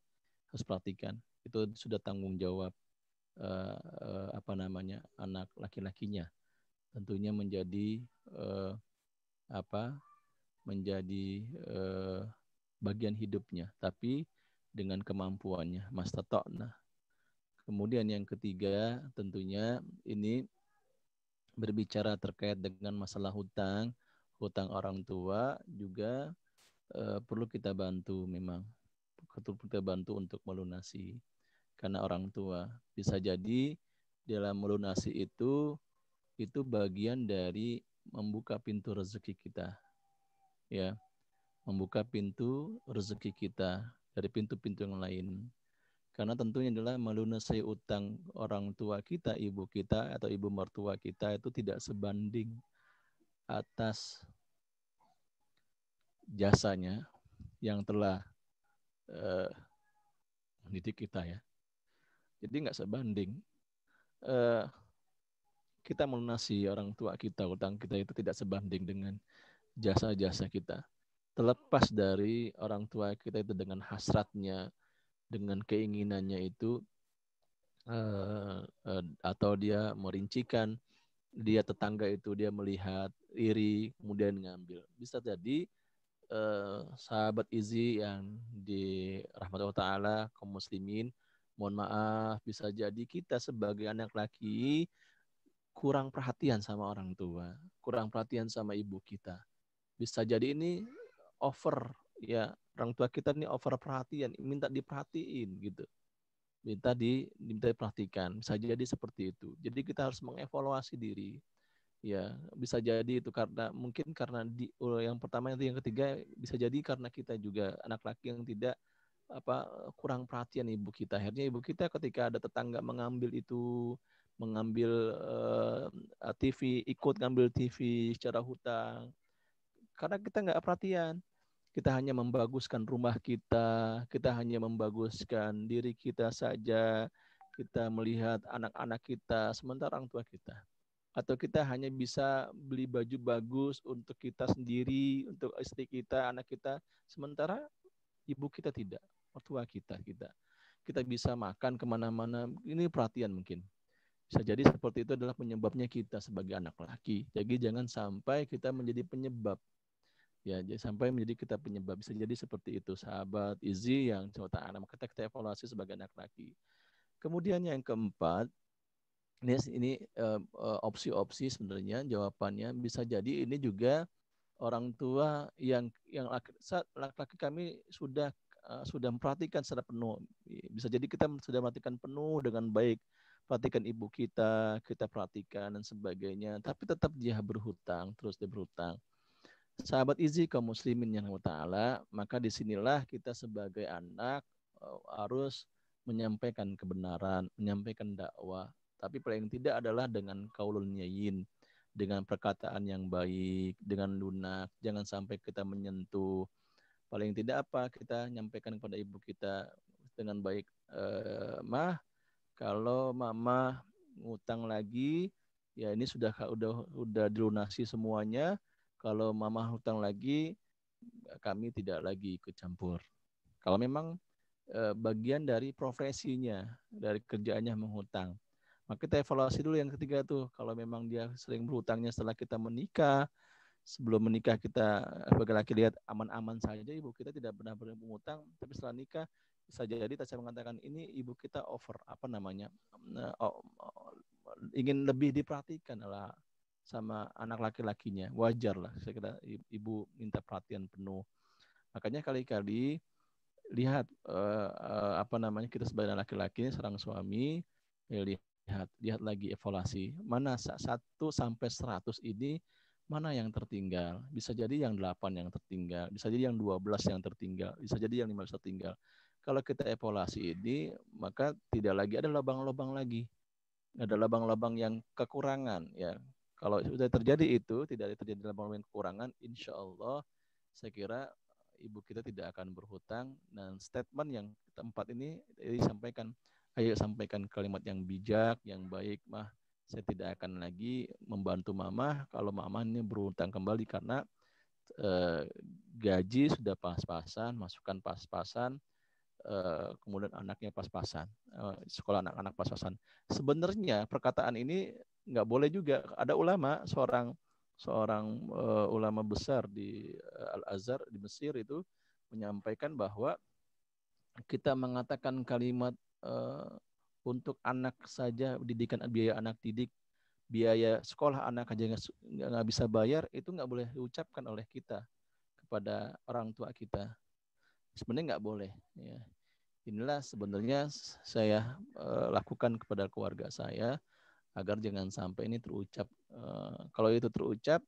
Harus perhatikan. Itu sudah tanggung jawab anak laki-lakinya. Tentunya menjadi bagian hidupnya, tapi dengan kemampuannya, mastata'na. Kemudian yang ketiga, tentunya ini berbicara terkait dengan masalah hutang orang tua juga perlu kita bantu, memang perlu kita bantu untuk melunasi. Karena orang tua bisa jadi dalam melunasi itu bagian dari membuka pintu rezeki kita, ya, membuka pintu rezeki kita dari pintu-pintu yang lain. Karena tentunya adalah melunasi utang orang tua kita, ibu kita atau ibu mertua kita itu tidak sebanding atas jasanya yang telah mendidik kita, ya. Jadi nggak sebanding. Kita melunasi orang tua kita, utang kita itu tidak sebanding dengan jasa-jasa kita. Terlepas dari orang tua kita itu dengan hasratnya, dengan keinginannya itu, atau dia merincikan, dia tetangga itu dia melihat iri kemudian ngambil. Bisa jadi sahabat Izzy yang dirahmati Allah Ta'ala, kaum muslimin, mohon maaf, bisa jadi kita sebagai anak laki kurang perhatian sama orang tua, kurang perhatian sama ibu kita. Bisa jadi ini over, ya, orang tua kita ini over perhatian, minta diperhatiin gitu. Minta diperhatikan. Bisa jadi seperti itu. Jadi kita harus mengevaluasi diri. Ya, bisa jadi itu karena yang pertama yang ketiga bisa jadi karena kita juga anak laki yang tidak kurang perhatian ibu kita. Akhirnya ibu kita ketika ada tetangga mengambil TV, ikut ngambil TV secara hutang. Karena kita nggak perhatian. Kita hanya membaguskan rumah kita hanya membaguskan diri kita saja, kita melihat anak-anak kita, sementara orang tua kita. Atau kita hanya bisa beli baju bagus untuk kita sendiri, untuk istri kita, anak kita, sementara ibu kita tidak, mertua kita. Kita bisa makan kemana-mana, ini perhatian mungkin. Bisa jadi seperti itu adalah penyebabnya kita sebagai anak laki. Jadi jangan sampai kita menjadi penyebab. Ya, sampai menjadi kita penyebab. Bisa jadi seperti itu, sahabat Izzy yang anak kita evaluasi sebagai anak laki. Kemudian yang keempat, ini opsi-opsi sebenarnya jawabannya bisa jadi ini juga orang tua yang laki-laki kami sudah memperhatikan secara penuh. Bisa jadi kita sudah memperhatikan penuh dengan baik, perhatikan ibu kita perhatikan dan sebagainya, tapi tetap dia berhutang, terus dia berhutang. Sahabat Izzy kaum muslimin yang Allah Ta'ala, maka disinilah kita sebagai anak harus menyampaikan kebenaran, menyampaikan dakwah. Tapi paling tidak adalah dengan qaulun yayyin, dengan perkataan yang baik, dengan lunak, jangan sampai kita menyentuh. Paling tidak kita nyampaikan kepada ibu kita dengan baik, mah, kalau mama ngutang lagi, ya ini sudah dilunasi semuanya. Kalau mama hutang lagi, kami tidak lagi ikut campur. Kalau memang bagian dari profesinya, dari kerjaannya menghutang. Maka kita evaluasi dulu yang ketiga tuh. Kalau memang dia sering berhutangnya setelah kita menikah, sebelum menikah kita sebagai laki lihat aman-aman saja, ibu kita tidak pernah berhutang, tapi setelah nikah bisa jadi saya mengatakan ini ibu kita over, ingin lebih diperhatikan lah sama anak laki-lakinya. Wajar lah, saya kira ibu minta perhatian penuh. Makanya kali-kali lihat kita sebagai laki-laki seorang suami, lihat lagi evaluasi mana 1 sampai 100 ini mana yang tertinggal. Bisa jadi yang 8 yang tertinggal, bisa jadi yang 12 yang tertinggal, bisa jadi yang 15 tertinggal. Kalau kita evaluasi ini, maka tidak lagi ada lubang-lubang lagi. Ada lubang-lubang yang kekurangan, ya. Kalau sudah terjadi itu, tidak terjadi lubang-lubang kekurangan, insya Allah saya kira ibu kita tidak akan berhutang. Dan statement yang keempat ini disampaikan, ayo sampaikan kalimat yang bijak, yang baik, mah. Saya tidak akan lagi membantu mama kalau mama ini berhutang kembali karena gaji sudah pas-pasan, masukan pas-pasan, kemudian anaknya pas-pasan, sekolah anak-anak pas-pasan. Sebenarnya perkataan ini nggak boleh juga. Ada ulama, seorang ulama besar di Al-Azhar di Mesir itu menyampaikan bahwa kita mengatakan kalimat untuk anak saja, pendidikan, biaya anak didik, biaya sekolah anak aja nggak bisa bayar, itu nggak boleh diucapkan oleh kita kepada orang tua kita. Sebenarnya nggak boleh. Ya. Inilah sebenarnya saya lakukan kepada keluarga saya agar jangan sampai ini terucap. Kalau itu terucap,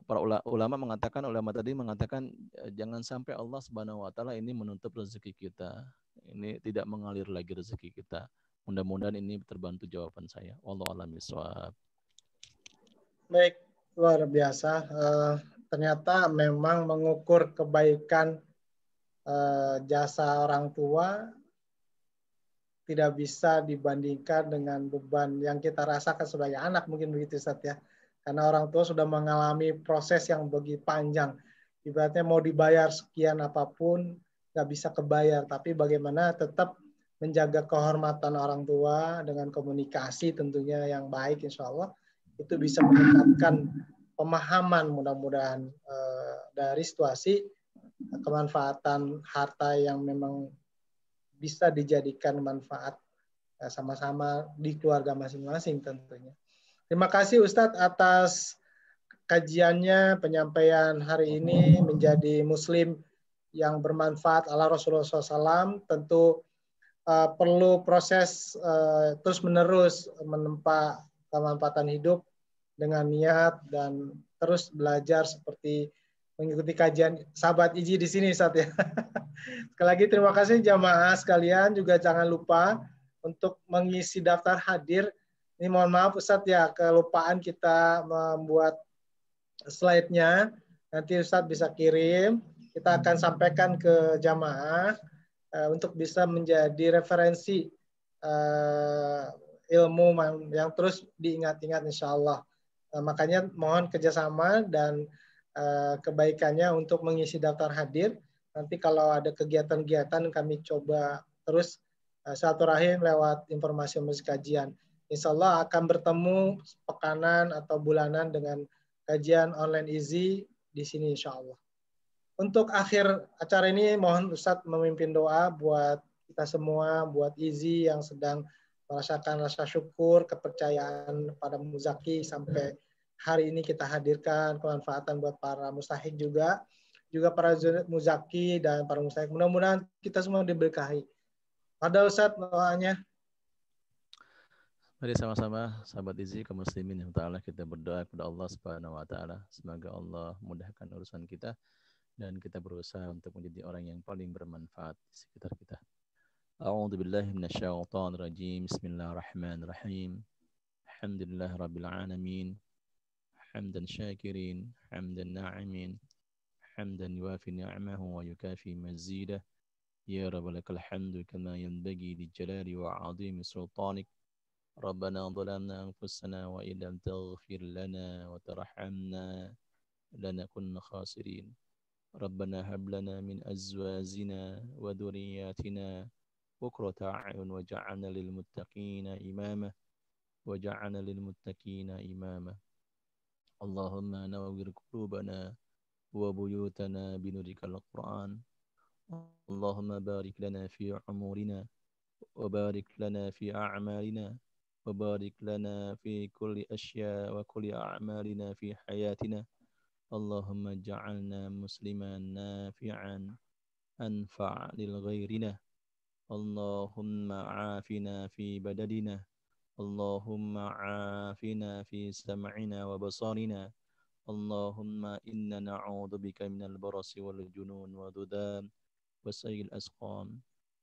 para ulama tadi mengatakan jangan sampai Allah Subhanahu Wa Taala ini menutup rezeki kita. Ini tidak mengalir lagi rezeki kita. Mudah-mudahan ini terbantu jawaban saya. Wallahu a'lam bishawab. Baik, luar biasa. Ternyata memang mengukur kebaikan jasa orang tua tidak bisa dibandingkan dengan beban yang kita rasakan sebagai anak, mungkin begitu Ustaz ya. Karena orang tua sudah mengalami proses yang begitu panjang. Ibaratnya mau dibayar sekian apapun, nggak bisa kebayar. Tapi bagaimana tetap menjaga kehormatan orang tua dengan komunikasi tentunya yang baik, insya Allah itu bisa meningkatkan pemahaman mudah-mudahan dari situasi kemanfaatan harta yang memang bisa dijadikan manfaat sama-sama di keluarga masing-masing tentunya. Terima kasih Ustadz atas kajiannya, penyampaian hari ini menjadi Muslim yang bermanfaat ala Rasulullah SAW. Tentu perlu proses terus-menerus menempa kemanfaatan hidup dengan niat dan terus belajar seperti mengikuti kajian sahabat Iji di sini Ustaz ya. Sekali lagi terima kasih jamaah sekalian, juga jangan lupa untuk mengisi daftar hadir. Ini mohon maaf Ustaz ya, kelupaan kita membuat slide-nya. Nanti Ustaz bisa kirim, kita akan sampaikan ke jamaah untuk bisa menjadi referensi ilmu yang terus diingat-ingat insya Allah. Makanya mohon kerjasama dan kebaikannya untuk mengisi daftar hadir. Nanti kalau ada kegiatan-kegiatan kami coba terus silaturahim lewat informasi kajian. Insya Allah akan bertemu pekanan atau bulanan dengan kajian online Easy di sini insya Allah. Untuk akhir acara ini mohon Ustadz memimpin doa buat kita semua, buat Easy yang sedang merasakan rasa syukur, kepercayaan pada Muzaki sampai hari ini kita hadirkan kemanfaatan buat para mustahik juga para muzaki dan para mustahik. Mudah-mudahan kita semua diberkahi. Ada Ustaz doanya. Mari sama-sama sahabat Izi kaum muslimin yang ta'ala kita berdoa kepada Allah Subhanahu wa taala. Semoga Allah mudahkan urusan kita dan kita berusaha untuk menjadi orang yang paling bermanfaat di sekitar kita. A'udzu billahi minasyaitonir rajim. Bismillahirrahmanirrahim. Alhamdulillahirabbil alamin. Hamdan syakirin, hamdan na'imin, hamdan yuafi ni'amahu wa yukafi mazidah. Ya Rabb lakal hamdu kama yanbaghi li jalali wa 'azimi sultanik. ربنا ظلمنا أنفسنا وإن لم تغفر لنا وترحمنا لنكن خاسرين ربنا هب لنا من أزواجنا وذرياتنا قرة أعين واجعلنا للمتقين إماما اللهم نور قلوبنا وبيوتنا بنورك القرآن اللهم بارك لنا في عمرنا وبارك لنا في أعمالنا وبارك لنا في كل أشياء وكل أعمالنا في حياتنا اللهم اجعلنا مسلما نافعا أنفع للغيرنا اللهم عافنا في بدننا اللهم عافنا في سمعنا وبصرنا اللهم إنا نعوذ بك من البرص والجنون والذباب وسيء الأسقام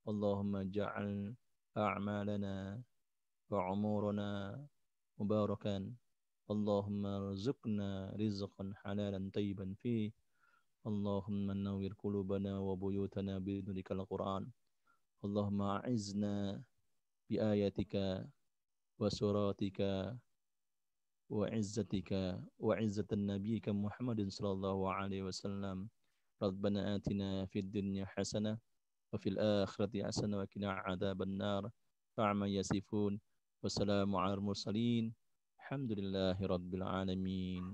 اللهم اجعل أعمالنا وعمورنا مباركا اللهم ارزقنا رزقا حلالا طيبا فيه اللهم نور قلوبنا وبيوتنا بنورك القرآن اللهم أعزنا بآياتك وسراتك وعزتك وعزة نبيك محمد صلى الله عليه وسلم ربنا آتنا في الدنيا حسنة وفي الآخرة حسنة وقنا عذاب النار فعما يصفون والسلام على المرسلين الحمد لله رب العالمين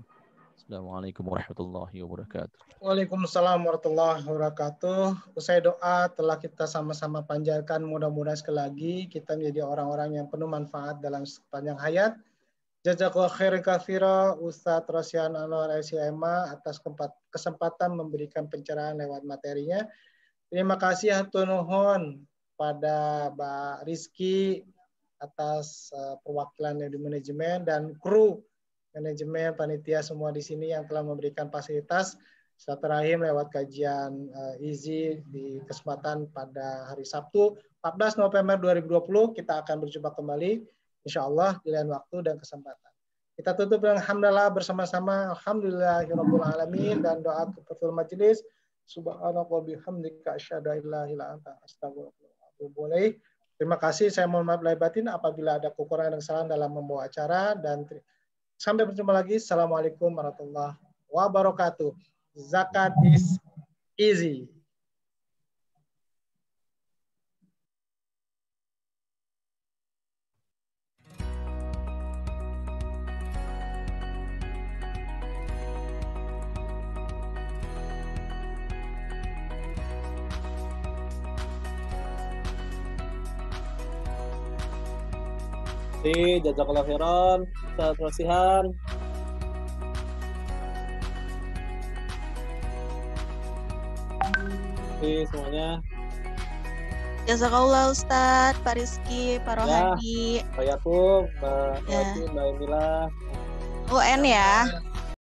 السلام عليكم ورحمة الله وبركاته. Waalaikumsalam warahmatullahi wabarakatuh. Usai doa telah kita sama-sama panjatkan, mudah-mudahan sekali lagi kita menjadi orang-orang yang penuh manfaat dalam sepanjang hayat. Jazakallahu khairan katsira Ustadz Rosyan Anwar SIMA atas kesempatan memberikan pencerahan lewat materinya. Terima kasih hatur nuhun pada Mbak Rizky atas perwakilan di manajemen dan kru manajemen panitia semua di sini yang telah memberikan fasilitas silaturahim lewat kajian Easy di kesempatan pada hari Sabtu 14 November 2020. Kita akan berjumpa kembali insya Allah di lain waktu dan kesempatan. Kita tutup dengan alhamdulillah bersama-sama. Alhamdulillahirabbil alamin dan doa kepada majelis. Subhanallah bihamdika asyhadu an la ilaha illa anta astaghfiruka wa atubu ilaik. Terima kasih. Saya mohon maaf lahir batin apabila ada kekurangan dan kesalahan dalam membawa acara dan sampai berjumpa lagi. Assalamualaikum warahmatullahi wabarakatuh. Zakat is easy. Jazakallah khairan. Ustaz Rosihan. Semuanya. Jazakallah Ustadz, Pak Rizky, Pak Rohadi. Pak Yakub, Mbak Ya. Yati, Mbak Emila. UN ya.